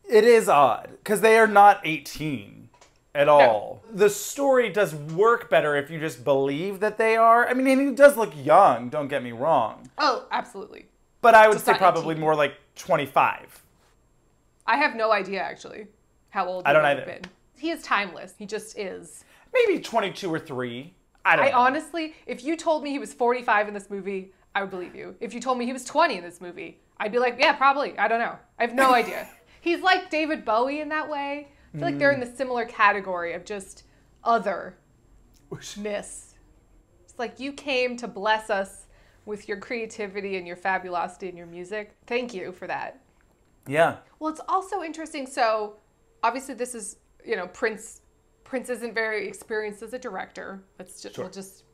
[SPEAKER 1] It is odd. Because they are not 18 at all. No. The story does work better if you just believe that they are. I mean, he does look young, don't get me wrong.
[SPEAKER 3] Oh, absolutely.
[SPEAKER 1] But I would say probably 18. More like 25.
[SPEAKER 3] I have no idea, actually, how old he would have been. He is timeless. He just is.
[SPEAKER 1] Maybe 22 or 3. I don't know.
[SPEAKER 3] Honestly, if you told me he was 45 in this movie, I would believe you. If you told me he was 20 in this movie, I'd be like, yeah, probably. I don't know. I have no idea. He's like David Bowie in that way. I feel like they're in the similar category of just otherness. It's like you came to bless us with your creativity and your fabulosity and your music. Thank you for that.
[SPEAKER 1] Yeah.
[SPEAKER 3] Well, it's also interesting. So, obviously, this is, you know, Prince isn't very experienced as a director. Let's just we'll just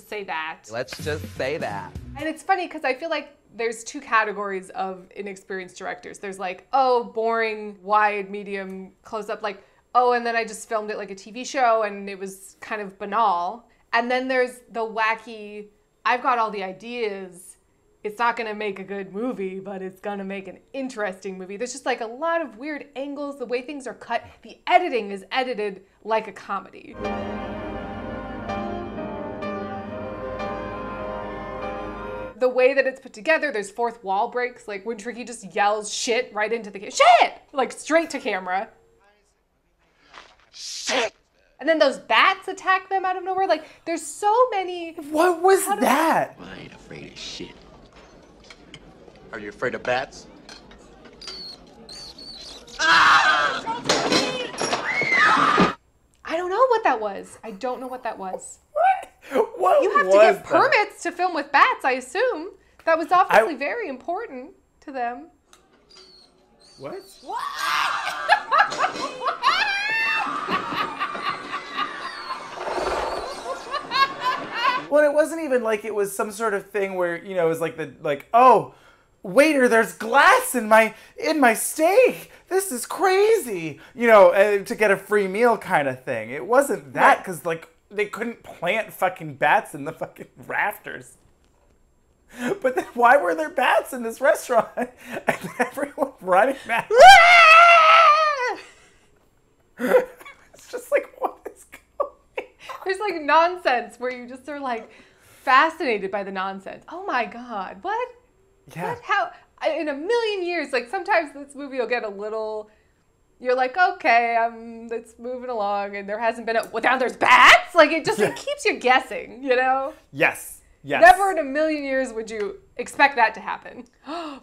[SPEAKER 3] say that.
[SPEAKER 6] Let's just say that.
[SPEAKER 3] And it's funny because I feel like there's two categories of inexperienced directors. There's like, oh, boring, wide, medium, close up, like, oh, and then I just filmed it like a TV show and it was kind of banal. And then there's the wacky, I've got all the ideas. It's not going to make a good movie, but it's going to make an interesting movie. There's just like a lot of weird angles, the way things are cut. The editing is edited like a comedy. The way that it's put together, there's fourth wall breaks. Like when Tricky just yells shit right into the camera. Shit! Like straight to camera. Shit! And then those bats attack them out of nowhere. Like there's so many...
[SPEAKER 1] What was that?
[SPEAKER 10] I ain't afraid of shit. Are you afraid of bats?
[SPEAKER 3] I don't know what that was. I don't know what that was.
[SPEAKER 1] What
[SPEAKER 3] you have to get permits to film with bats, I assume. That was obviously very important to them.
[SPEAKER 1] What? Well, it wasn't even like it was some sort of thing where, you know, it was like oh, waiter, there's glass in my steak. This is crazy. You know, to get a free meal kind of thing. It wasn't that because like they couldn't plant fucking bats in the fucking rafters. But then why were there bats in this restaurant? And everyone running back. It's just like, what is going on?
[SPEAKER 3] There's like nonsense where you just are like fascinated by the nonsense. Oh my God, what?
[SPEAKER 1] Yeah.
[SPEAKER 3] What? How? In a million years, like sometimes this movie will get a little, you're like, okay, it's moving along and there hasn't been well, now there's bats? Like it just it keeps you guessing, you know?
[SPEAKER 1] Yes. Yes.
[SPEAKER 3] Never in a million years would you expect that to happen.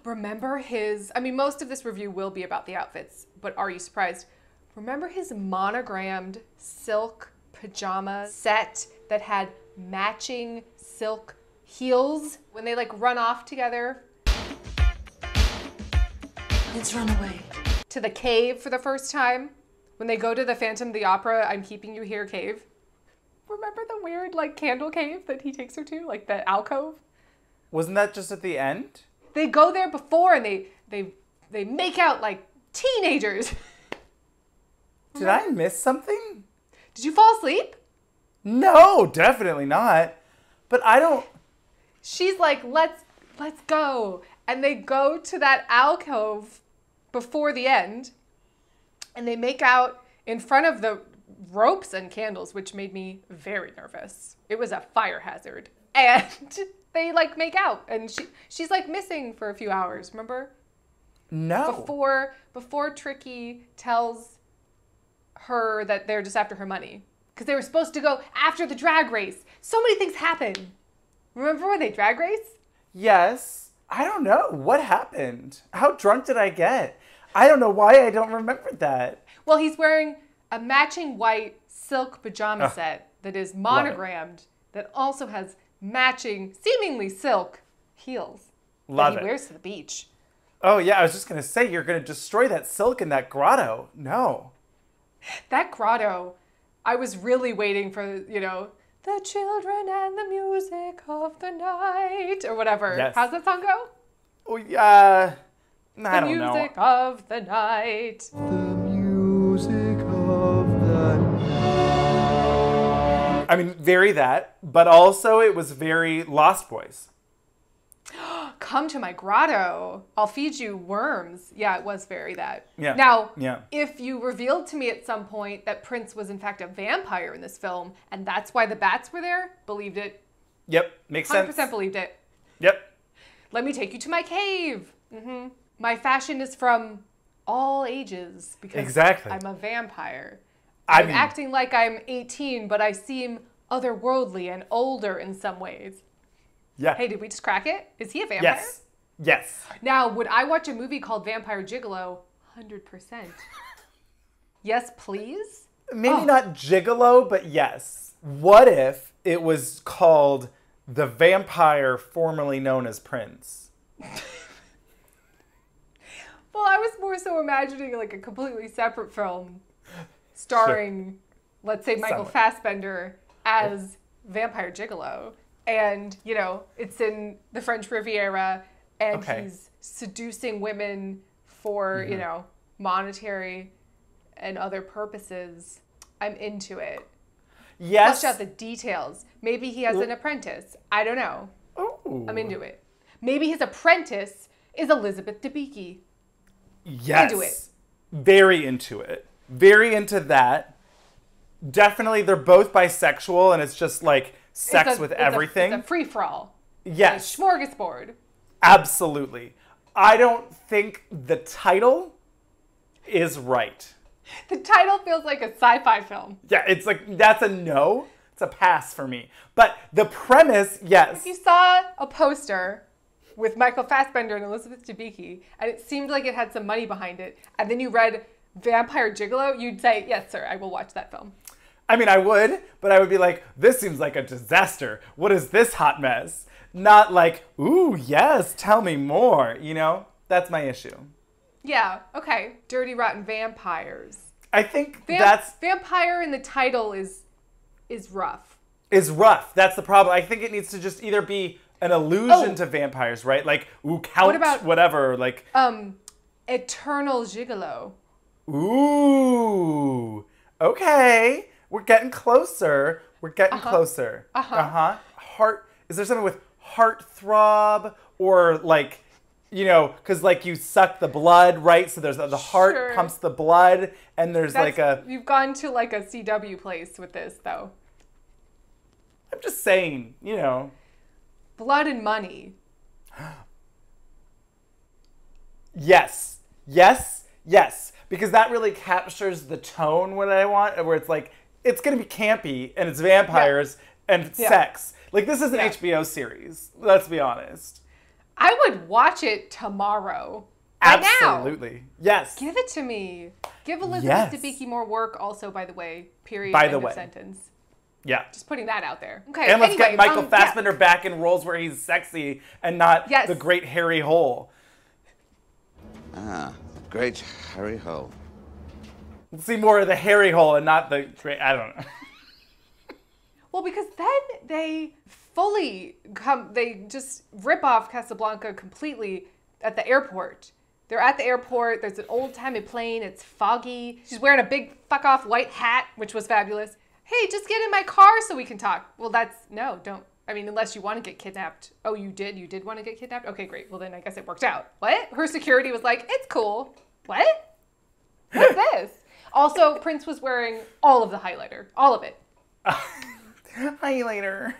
[SPEAKER 3] Remember his, I mean, most of this review will be about the outfits, but are you surprised? Remember his monogrammed silk pajama set that had matching silk heels when they like run off together?
[SPEAKER 7] Let's run away.
[SPEAKER 3] To the cave for the first time. When they go to the Phantom of the Opera, I'm Keeping You Here cave. Remember the weird like candle cave that he takes her to? Like the alcove?
[SPEAKER 1] Wasn't that just at the end?
[SPEAKER 3] They go there before and they make out like teenagers.
[SPEAKER 1] Did I miss something?
[SPEAKER 3] Did you fall asleep?
[SPEAKER 1] No, definitely not. But I don't...
[SPEAKER 3] She's like, let's go. And they go to that alcove before the end. And they make out in front of the ropes and candles, which made me very nervous. It was a fire hazard. And they like make out. And she's like missing for a few hours, remember?
[SPEAKER 1] No.
[SPEAKER 3] Before Tricky tells her that they're just after her money. Because they were supposed to go after the drag race. So many things happen. Remember when they drag race?
[SPEAKER 1] Yes. I don't know. What happened? How drunk did I get? I don't know why I don't remember that.
[SPEAKER 3] Well, he's wearing a matching white silk pajama set that is monogrammed, that also has matching, seemingly silk heels that he wears to the beach.
[SPEAKER 1] Oh, yeah. I was just going to say, you're going to destroy that silk in that grotto. No.
[SPEAKER 3] That grotto, I was really waiting for, the children and the music of the night, or whatever.
[SPEAKER 1] Yes.
[SPEAKER 3] How's that song go?
[SPEAKER 1] Oh, yeah. I don't know.
[SPEAKER 3] The music of the night.
[SPEAKER 2] The music of the night.
[SPEAKER 1] I mean, very that, but also it was very Lost Boys.
[SPEAKER 3] Come to my grotto. I'll feed you worms. Yeah, it was very that.
[SPEAKER 1] Yeah.
[SPEAKER 3] Now,
[SPEAKER 1] yeah.
[SPEAKER 3] If you revealed to me at some point that Prince was in fact a vampire in this film, and that's why the bats were there, believed it.
[SPEAKER 1] Yep, makes
[SPEAKER 3] 100%
[SPEAKER 1] sense.
[SPEAKER 3] believed it.
[SPEAKER 1] Yep.
[SPEAKER 3] Let me take you to my cave. Mm-hmm. My fashion is from all ages because
[SPEAKER 1] exactly.
[SPEAKER 3] I'm a vampire. I'm acting like I'm 18, but I seem otherworldly and older in some ways.
[SPEAKER 1] Yeah.
[SPEAKER 3] Hey, did we just crack it? Is he a vampire?
[SPEAKER 1] Yes. Yes.
[SPEAKER 3] Now, would I watch a movie called Vampire Gigolo? 100%. Yes, please?
[SPEAKER 1] Maybe not Gigolo, but yes. What if it was called The Vampire Formerly Known as Prince?
[SPEAKER 3] Well, I was more so imagining like a completely separate film starring, let's say, Michael Fassbender as Vampire Gigolo. And, it's in the French Riviera, and he's seducing women for, monetary and other purposes. I'm into it.
[SPEAKER 1] Yes.
[SPEAKER 3] Flesh out the details. Maybe he has an apprentice. I don't know.
[SPEAKER 1] Ooh.
[SPEAKER 3] I'm into it. Maybe his apprentice is Elizabeth Debicki.
[SPEAKER 1] Yes.
[SPEAKER 3] Into it.
[SPEAKER 1] Very into it. Very into that. Definitely, they're both bisexual, and it's just like sex with everything.
[SPEAKER 3] It's a free-for-all.
[SPEAKER 1] Yes.
[SPEAKER 3] A smorgasbord.
[SPEAKER 1] Absolutely. I don't think the title is right.
[SPEAKER 3] The title feels like a sci-fi film.
[SPEAKER 1] Yeah, it's like, that's a no. It's a pass for me. But the premise, yes.
[SPEAKER 3] If you saw a poster with Michael Fassbender and Elizabeth Debicki, and it seemed like it had some money behind it, and then you read Vampire Gigolo, you'd say, yes, sir, I will watch that film.
[SPEAKER 1] I mean, I would, but I would be like, this seems like a disaster. What is this hot mess? Not like, ooh, yes, tell me more, That's my issue.
[SPEAKER 3] Yeah, okay. Dirty, rotten vampires.
[SPEAKER 1] I think that's...
[SPEAKER 3] Vampire in the title is rough.
[SPEAKER 1] Is rough. That's the problem. I think it needs to just either be an allusion to vampires, right? Like, ooh, Count,
[SPEAKER 3] what about,
[SPEAKER 1] whatever. Like,
[SPEAKER 3] Eternal Gigolo.
[SPEAKER 1] Ooh. Okay. We're getting closer. We're getting closer. Heart. Is there something with heartthrob or like, because like you suck the blood, right? So there's the heart pumps the blood, and there's
[SPEAKER 3] You've gone to like a CW place with this, though.
[SPEAKER 1] I'm just saying,
[SPEAKER 3] Blood and money.
[SPEAKER 1] Yes. Yes. Yes. Because that really captures the tone what I want, where it's like, it's going to be campy, and it's vampires, and sex. Like, this is an HBO series. Let's be honest.
[SPEAKER 3] I would watch it tomorrow. Right
[SPEAKER 1] Absolutely.
[SPEAKER 3] Now.
[SPEAKER 1] Yes.
[SPEAKER 3] Give it to me. Give Elizabeth Debicki more work also, by the way. Period.
[SPEAKER 1] By the
[SPEAKER 3] End
[SPEAKER 1] way.
[SPEAKER 3] of sentence.
[SPEAKER 1] Yeah.
[SPEAKER 3] Just putting that out there. Okay.
[SPEAKER 1] And let's get Michael Fassbender back in roles where he's sexy and not the great hairy hole.
[SPEAKER 6] Ah, great hairy hole.
[SPEAKER 1] Let's see more of the hairy hole and not the great, I don't know.
[SPEAKER 3] Well, because then they they just rip off Casablanca completely at the airport. They're at the airport. There's an old-timey plane. It's foggy. She's wearing a big fuck-off white hat, which was fabulous. Hey, just get in my car so we can talk. Well, no, don't. I mean, unless you want to get kidnapped. Oh, you did? You did want to get kidnapped? Okay, great. Well, then I guess it worked out. What? Her security was like, it's cool. What? What's this? Also, Prince was wearing all of the highlighter. All of it.
[SPEAKER 1] Highlighter.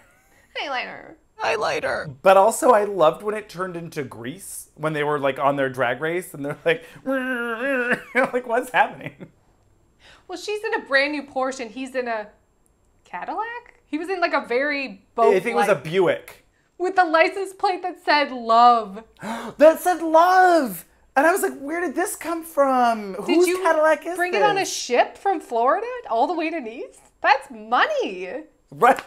[SPEAKER 1] But also, I loved when it turned into Grease, when they were like on their drag race, and they're like, like, what's happening?
[SPEAKER 3] Well, she's in a brand new Porsche, and he's in a Cadillac? He was in like a very boat.
[SPEAKER 1] I think it was a Buick.
[SPEAKER 3] With the license plate that said love.
[SPEAKER 1] That said love! And I was like, where did this come from? Whose Cadillac is this?
[SPEAKER 3] Bring it on a ship from Florida all the way to Nice? That's money.
[SPEAKER 1] Right?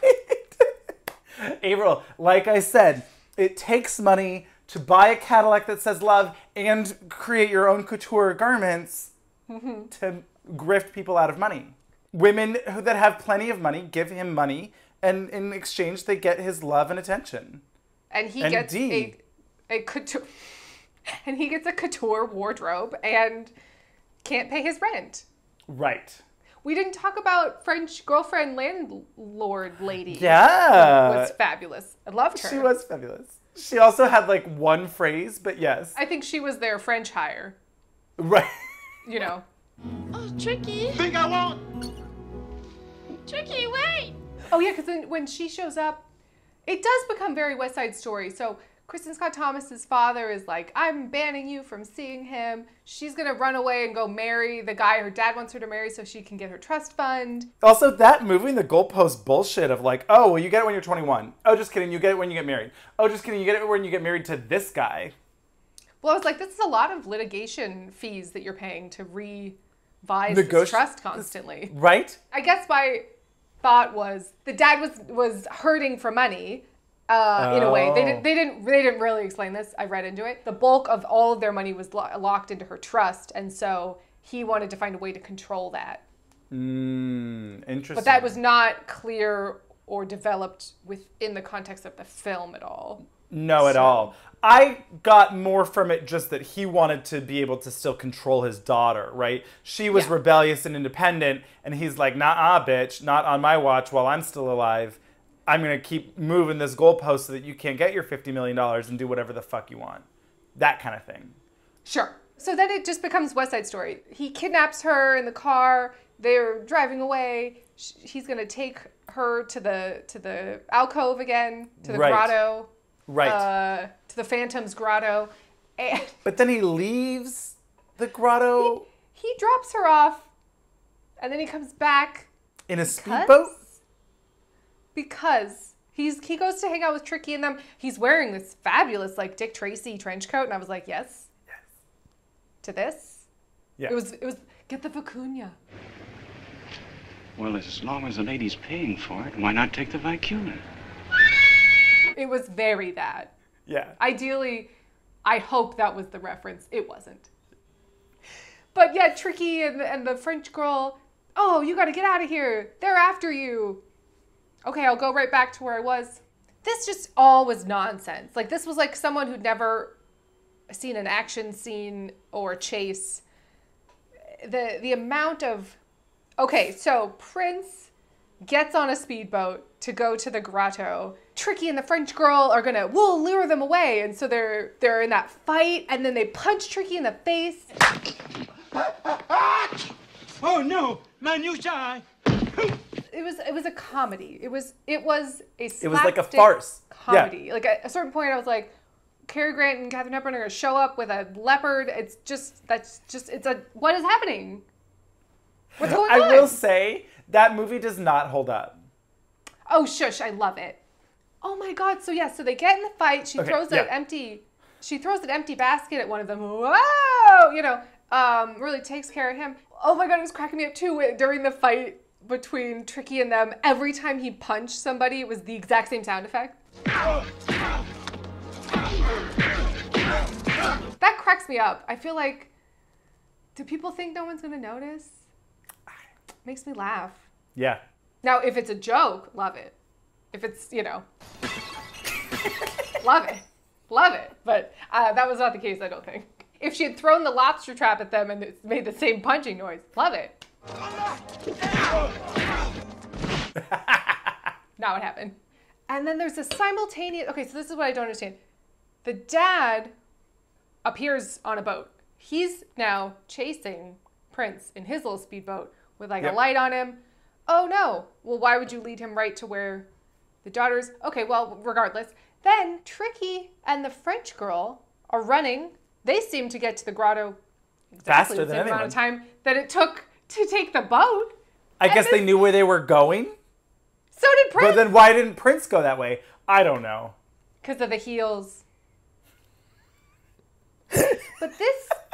[SPEAKER 1] Avaryl, like I said, it takes money to buy a Cadillac that says love and create your own couture garments to grift people out of money. Women that have plenty of money give him money, and in exchange they get his love and attention.
[SPEAKER 3] And he gets a couture, and he gets a couture wardrobe and can't pay his rent.
[SPEAKER 1] Right.
[SPEAKER 3] We didn't talk about French girlfriend landlord lady.
[SPEAKER 1] Yeah.
[SPEAKER 3] Who was fabulous. I loved her.
[SPEAKER 1] She was fabulous. She also had like one phrase, but yes.
[SPEAKER 3] I think she was their French hire.
[SPEAKER 1] Right.
[SPEAKER 3] You know.
[SPEAKER 11] Oh, Tricky.
[SPEAKER 4] Think I won't?
[SPEAKER 11] Tricky, wait.
[SPEAKER 3] Oh yeah, because when she shows up, it does become very West Side Story. So Kristin Scott Thomas's father is like, I'm banning you from seeing him. She's going to run away and go marry the guy her dad wants her to marry so she can get her trust fund.
[SPEAKER 1] Also, that moving the goalpost bullshit of like, oh, well, you get it when you're 21. Oh, just kidding. You get it when you get married. Oh, just kidding. You get it when you get married to this guy.
[SPEAKER 3] Well, I was like, this is a lot of litigation fees that you're paying to revise this trust constantly.
[SPEAKER 1] Right?
[SPEAKER 3] I guess my thought was the dad was hurting for money. In a way, they didn't really explain this. I read into it. The bulk of all of their money was locked into her trust, and so he wanted to find a way to control that.
[SPEAKER 1] Interesting.
[SPEAKER 3] But that was not clear or developed within the context of the film at all.
[SPEAKER 1] No, at all. I got more from it just that he wanted to be able to still control his daughter, right? She was rebellious and independent, and he's like, nah, bitch, not on my watch while I'm still alive. I'm going to keep moving this goalpost so that you can't get your $50 million and do whatever the fuck you want. That kind of thing.
[SPEAKER 3] Sure. So then it just becomes West Side Story. He kidnaps her in the car. They're driving away. He's going to take her to the alcove again, to the grotto.
[SPEAKER 1] Right.
[SPEAKER 3] To the Phantom's grotto. And
[SPEAKER 1] but then he leaves the grotto.
[SPEAKER 3] He drops her off, and then he comes back.
[SPEAKER 1] In a speedboat?
[SPEAKER 3] Because he goes to hang out with Tricky and them. He's wearing this fabulous like Dick Tracy trench coat, and I was like, yes. To this.
[SPEAKER 1] Yeah.
[SPEAKER 3] It was get the vicuña.
[SPEAKER 12] Well, as long as the lady's paying for it, why not take the vicuna?
[SPEAKER 3] It was very that.
[SPEAKER 1] Yeah.
[SPEAKER 3] Ideally, I hope that was the reference. It wasn't. But yeah, Tricky and the French girl. Oh, you got to get out of here. They're after you. Okay, I'll go right back to where I was. This just all was nonsense. Like, this was like someone who'd never seen an action scene or a chase. The amount of... Okay, so Prince gets on a speedboat to go to the grotto. Tricky and the French girl are gonna, we'll lure them away. And so they're in that fight, and then they punch Tricky in the face.
[SPEAKER 4] Oh, no! My new tie!
[SPEAKER 3] It was a comedy. It was a slapstick.
[SPEAKER 1] It was like a farce.
[SPEAKER 3] Comedy.
[SPEAKER 1] Yeah.
[SPEAKER 3] Like at a certain point, I was like, Cary Grant and Katharine Hepburn are gonna show up with a leopard. What is happening? What's going on?
[SPEAKER 1] I will say that movie does not hold up.
[SPEAKER 3] Oh shush! I love it. Oh my god! So they get in the fight. She throws an empty basket at one of them. Whoa! You know, really takes care of him. Oh my god! It was cracking me up too during the fight between Tricky and them. Every time he punched somebody, it was the exact same sound effect. That cracks me up. I feel like, do people think no one's gonna notice? Makes me laugh.
[SPEAKER 1] Yeah.
[SPEAKER 3] Now, if it's a joke, love it. If it's, love it. Love it. But that was not the case, I don't think. if she had thrown the lobster trap at them and it made the same punching noise. Love it. Not what happened. And then there's a simultaneous, okay, so this is what I don't understand. The dad appears on a boat. He's now chasing Prince in his little speedboat with like a light on him. Oh no. Well, why would you lead him right to where the daughter's? Okay, well, regardless. Then Tricky and the French girl are running. They seem to get to the grotto exactly
[SPEAKER 1] faster
[SPEAKER 3] the
[SPEAKER 1] than
[SPEAKER 3] same amount
[SPEAKER 1] anyone.
[SPEAKER 3] of time that it took to take the boat.
[SPEAKER 1] I guess they knew where they were going.
[SPEAKER 3] So did Prince.
[SPEAKER 1] But then why didn't Prince go that way? I don't know.
[SPEAKER 3] Because of the heels. But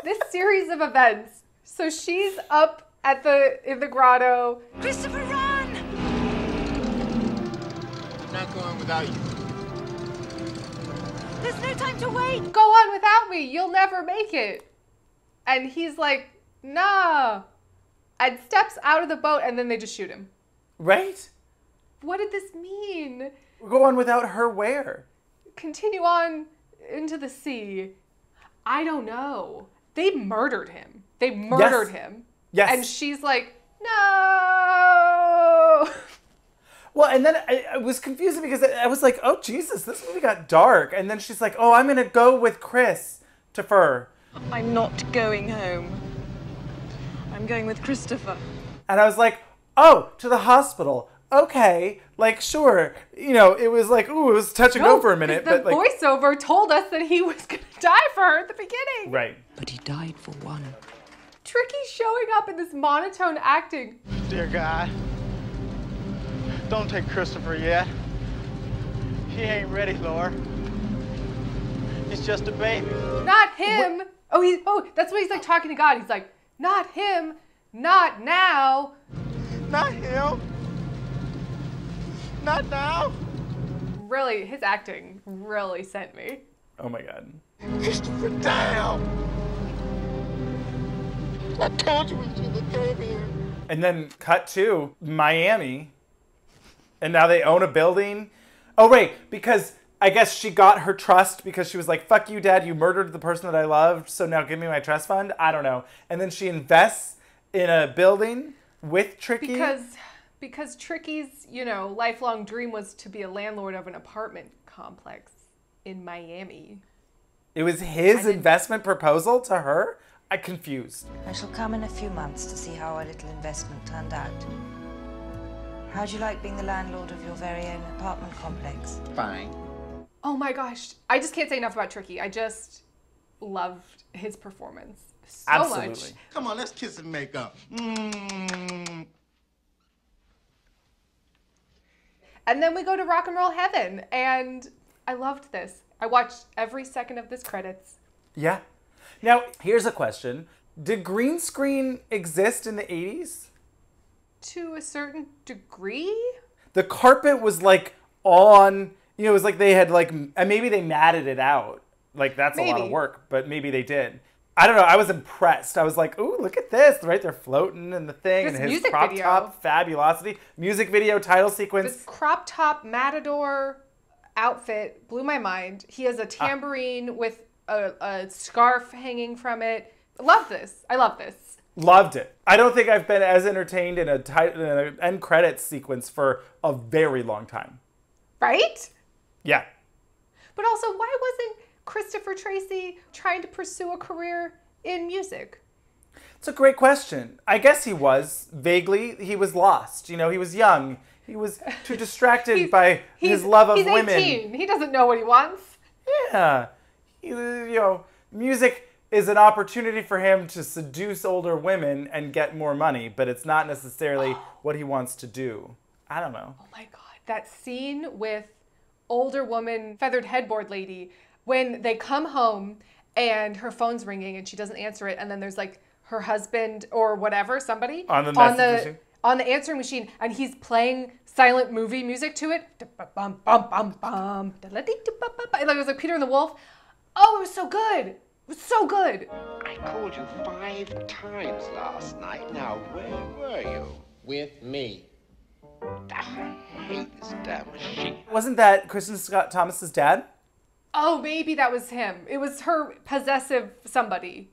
[SPEAKER 3] this series of events, so she's up at in the grotto.
[SPEAKER 7] Christopher, run!
[SPEAKER 4] I'm not going without you.
[SPEAKER 7] There's no time to wait.
[SPEAKER 3] Go on without me. You'll never make it. And he's like, nah. And steps out of the boat, and then they just shoot him.
[SPEAKER 1] Right?
[SPEAKER 3] What did this mean?
[SPEAKER 1] Go on without her where?
[SPEAKER 3] Continue on into the sea. I don't know. They murdered him. They murdered him.
[SPEAKER 1] Yes.
[SPEAKER 3] And she's like, no.
[SPEAKER 1] Well, and then I was confused because I was like, oh, Jesus, this movie got dark. And then she's like, oh, I'm going to go with Christopher.
[SPEAKER 13] I'm not going home. I'm going with Christopher.
[SPEAKER 1] And I was like, oh, to the hospital. Okay, like, sure. You know, it was like, ooh, it was touch and go for a minute.
[SPEAKER 3] The
[SPEAKER 1] But like,
[SPEAKER 3] voiceover told us that he was going to die for her at the beginning.
[SPEAKER 1] right.
[SPEAKER 8] But he died for one.
[SPEAKER 3] Tricky's showing up in this monotone acting.
[SPEAKER 4] Dear God, don't take Christopher yet. He ain't ready, Laura. He's just a baby.
[SPEAKER 3] Not him. Oh, that's what he's like talking to God. He's like, not him, not now.
[SPEAKER 4] Not him. Not now.
[SPEAKER 3] Really, his acting really sent me.
[SPEAKER 1] Oh my God.
[SPEAKER 4] Christopher, down. I told you we should have came here.
[SPEAKER 1] And then cut to Miami. And now they own a building. Oh, wait, because I guess she got her trust because she was like, fuck you, Dad, you murdered the person that I loved, so now give me my trust fund. I don't know. And then she invests in a building with Tricky.
[SPEAKER 3] Because Tricky's, lifelong dream was to be a landlord of an apartment complex in Miami.
[SPEAKER 1] It was his investment proposal to her? I'm confused.
[SPEAKER 14] I shall come in a few months to see how our little investment turned out. How'd you like being the landlord of your very own apartment complex?
[SPEAKER 4] Fine.
[SPEAKER 3] Oh my gosh. I just can't say enough about Tricky. I just loved his performance so
[SPEAKER 1] Absolutely.
[SPEAKER 3] much.
[SPEAKER 4] Come on, let's kiss and make up. Mm.
[SPEAKER 3] And then we go to rock and roll heaven, and I loved this. I watched every second of this credits.
[SPEAKER 1] Yeah. Now, here's a question. Did green screen exist in the 80s?
[SPEAKER 3] To a certain degree?
[SPEAKER 1] The carpet was like on, it was like they had like, and maybe they matted it out. Like that's a lot of work, but maybe they did. I don't know. I was impressed. I was like, ooh, look at this. Right? They're floating in the thing.
[SPEAKER 3] This
[SPEAKER 1] and his
[SPEAKER 3] music
[SPEAKER 1] crop
[SPEAKER 3] video.
[SPEAKER 1] top fabulosity. Music video title sequence.
[SPEAKER 3] This crop top matador outfit blew my mind. He has a tambourine with a scarf hanging from it. Love this. I love this.
[SPEAKER 1] Loved it. I don't think I've been as entertained in an end credits sequence for a very long time.
[SPEAKER 3] Right?
[SPEAKER 1] Yeah.
[SPEAKER 3] But also, why wasn't Christopher Tracy trying to pursue a career in music?
[SPEAKER 1] It's a great question. I guess he was. Vaguely, he was lost. He was young. He was too distracted by his love of women.
[SPEAKER 3] He's 18. He doesn't know what he wants.
[SPEAKER 1] Yeah. Music is an opportunity for him to seduce older women and get more money, but it's not necessarily what he wants to do. I don't know.
[SPEAKER 3] Oh my God. That scene with older woman, feathered headboard lady, when they come home and her phone's ringing and she doesn't answer it, and then there's like her husband or whatever, somebody
[SPEAKER 1] on the
[SPEAKER 3] answering machine, and he's playing silent movie music to it. Like it was like Peter and the Wolf. Oh, it was so good. It was so good.
[SPEAKER 15] I called you 5 times last night. Now, where were you? With me. I hate this damn machine.
[SPEAKER 1] Wasn't that Kristin Scott Thomas's dad?
[SPEAKER 3] Oh, maybe that was him. It was her possessive somebody.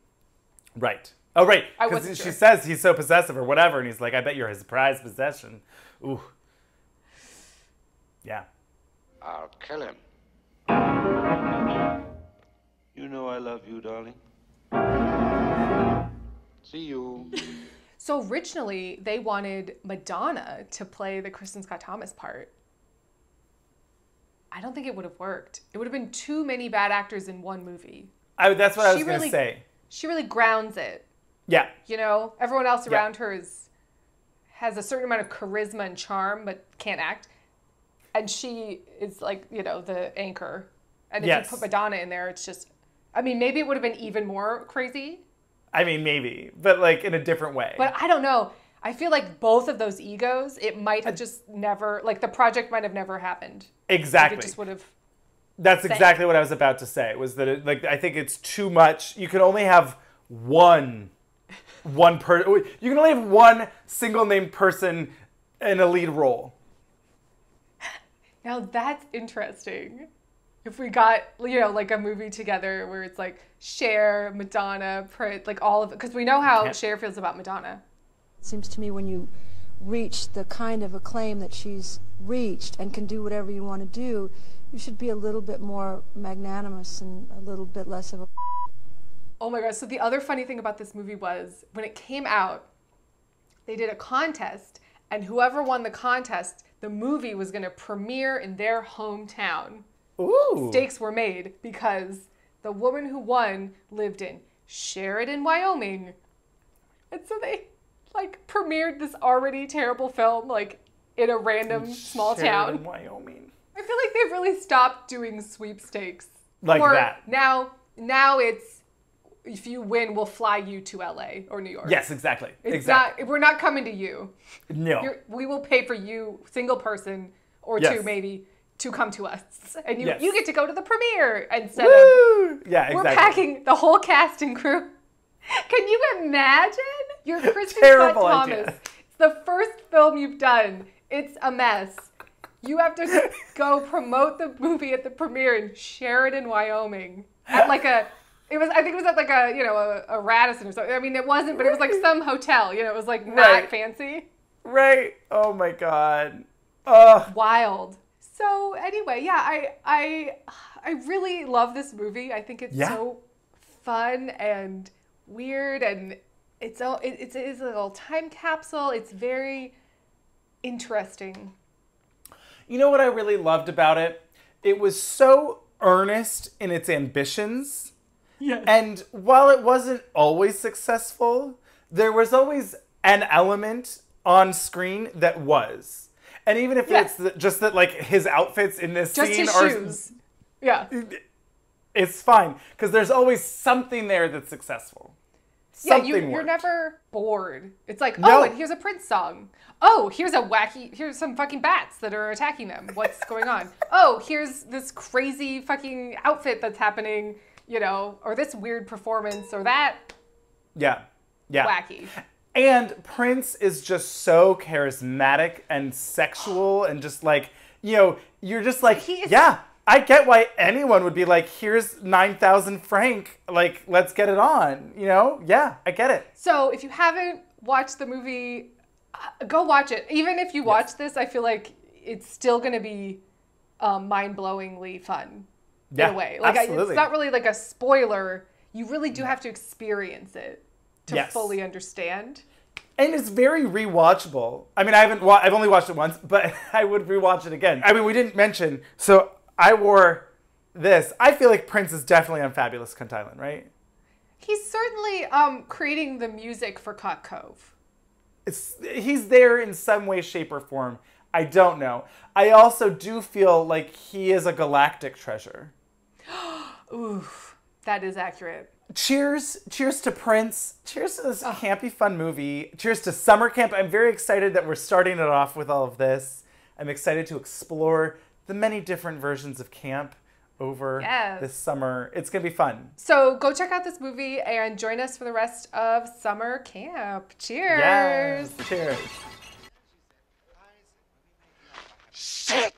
[SPEAKER 1] Right. Oh, right.
[SPEAKER 3] I
[SPEAKER 1] Because
[SPEAKER 3] wasn't
[SPEAKER 1] she
[SPEAKER 3] sure.
[SPEAKER 1] says he's so possessive or whatever, and he's like, I bet you're his prized possession. Ooh. Yeah.
[SPEAKER 15] I'll kill him. You know I love you, darling. See you.
[SPEAKER 3] So originally, they wanted Madonna to play the Kristin Scott Thomas part. I don't think it would have worked. It would have been too many bad actors in one movie.
[SPEAKER 1] That's what I was going to say.
[SPEAKER 3] She really grounds it.
[SPEAKER 1] Yeah.
[SPEAKER 3] You know, everyone else around her has a certain amount of charisma and charm, but can't act. And she is like, you know, the anchor. And if you put Madonna in there, it's just, I mean, maybe it would have been even more crazy.
[SPEAKER 1] I mean, maybe, but like in a different way.
[SPEAKER 3] But I don't know. I feel like both of those egos, it might have just never, like the project might have never happened.
[SPEAKER 1] Exactly.
[SPEAKER 3] Like it just would have.
[SPEAKER 1] That's exactly what I was about to say, was that it, like, I think it's too much. You can only have one person. You can only have one single named person in a lead role.
[SPEAKER 3] Now that's interesting. If we got, you know, like a movie together where it's like Cher, Madonna, Prince, like all of it, because we know how Cher feels about Madonna.
[SPEAKER 16] It seems to me when you reach the kind of acclaim that she's reached and can do whatever you want to do, you should be a little bit more magnanimous and a little bit less of a...
[SPEAKER 3] Oh my gosh, so the other funny thing about this movie was when it came out, they did a contest, and whoever won the contest, the movie was going to premiere in their hometown.
[SPEAKER 1] Ooh.
[SPEAKER 3] Stakes were made because the woman who won lived in Sheridan, Wyoming. And so they like premiered this already terrible film like in a random small
[SPEAKER 1] Sheridan,
[SPEAKER 3] town.
[SPEAKER 1] Wyoming.
[SPEAKER 3] I feel like they've really stopped doing sweepstakes.
[SPEAKER 1] Like
[SPEAKER 3] or
[SPEAKER 1] that.
[SPEAKER 3] Now it's if you win, we'll fly you to LA or New York.
[SPEAKER 1] Yes, exactly.
[SPEAKER 3] We're not coming to you.
[SPEAKER 1] No.
[SPEAKER 3] We will pay for you, single person or two maybe, to come to us. And you get to go to the premiere instead of...
[SPEAKER 1] Yeah, exactly.
[SPEAKER 3] We're packing the whole cast and crew. Can you imagine? You're Kristin Scott Thomas. It's the first film you've done. It's a mess. You have to go promote the movie at the premiere in Sheridan, Wyoming. At like I think it was at like a Radisson or something. I mean, it wasn't, but it was like some hotel. You know, it was like not fancy.
[SPEAKER 1] Right. Oh my God.
[SPEAKER 3] Wild. So anyway, yeah, I really love this movie. I think it's so fun and weird, and it's a little time capsule. It's very interesting.
[SPEAKER 1] You know what I really loved about it? It was so earnest in its ambitions.
[SPEAKER 3] Yes.
[SPEAKER 1] And while it wasn't always successful, there was always an element on screen that was. And even if it's just that, like, his outfits in this
[SPEAKER 3] just
[SPEAKER 1] scene
[SPEAKER 3] his
[SPEAKER 1] are...
[SPEAKER 3] shoes. Yeah.
[SPEAKER 1] It's fine. Because there's always something there that's successful. Something
[SPEAKER 3] you're never bored. It's like,
[SPEAKER 1] No.
[SPEAKER 3] oh, and here's a Prince song. Oh, here's some fucking bats that are attacking them. What's going on? Oh, here's this crazy fucking outfit that's happening, you know, or this weird performance or that.
[SPEAKER 1] Yeah.
[SPEAKER 3] Wacky.
[SPEAKER 1] And Prince is just so charismatic and sexual and just like, you know, you're just like, yeah, I get why anyone would be like, here's 9,000 franc, like, let's get it on, you know? Yeah, I get it.
[SPEAKER 3] So if you haven't watched the movie, go watch it. Even if you watch this, I feel like it's still going to be mind-blowingly fun in a way. Like,
[SPEAKER 1] absolutely.
[SPEAKER 3] It's not really like a spoiler. You really do have to experience it to fully understand.
[SPEAKER 1] And it's very rewatchable. I mean, I've only watched it once, but I would rewatch it again. I mean, we didn't mention, so I wore this. I feel like Prince is definitely on Fabulous Cunt Island, right?
[SPEAKER 3] He's certainly creating the music for Cock Cove.
[SPEAKER 1] He's there in some way, shape, or form. I don't know. I also do feel like he is a galactic treasure.
[SPEAKER 3] Oof, that is accurate.
[SPEAKER 1] Cheers to Prince. Cheers to this campy, fun movie. Cheers to summer camp. I'm very excited that we're starting it off with all of this. I'm excited to explore the many different versions of camp over this summer. It's going to be fun.
[SPEAKER 3] So go check out this movie and join us for the rest of summer camp. Cheers.
[SPEAKER 1] Yes. Cheers.
[SPEAKER 15] Shit!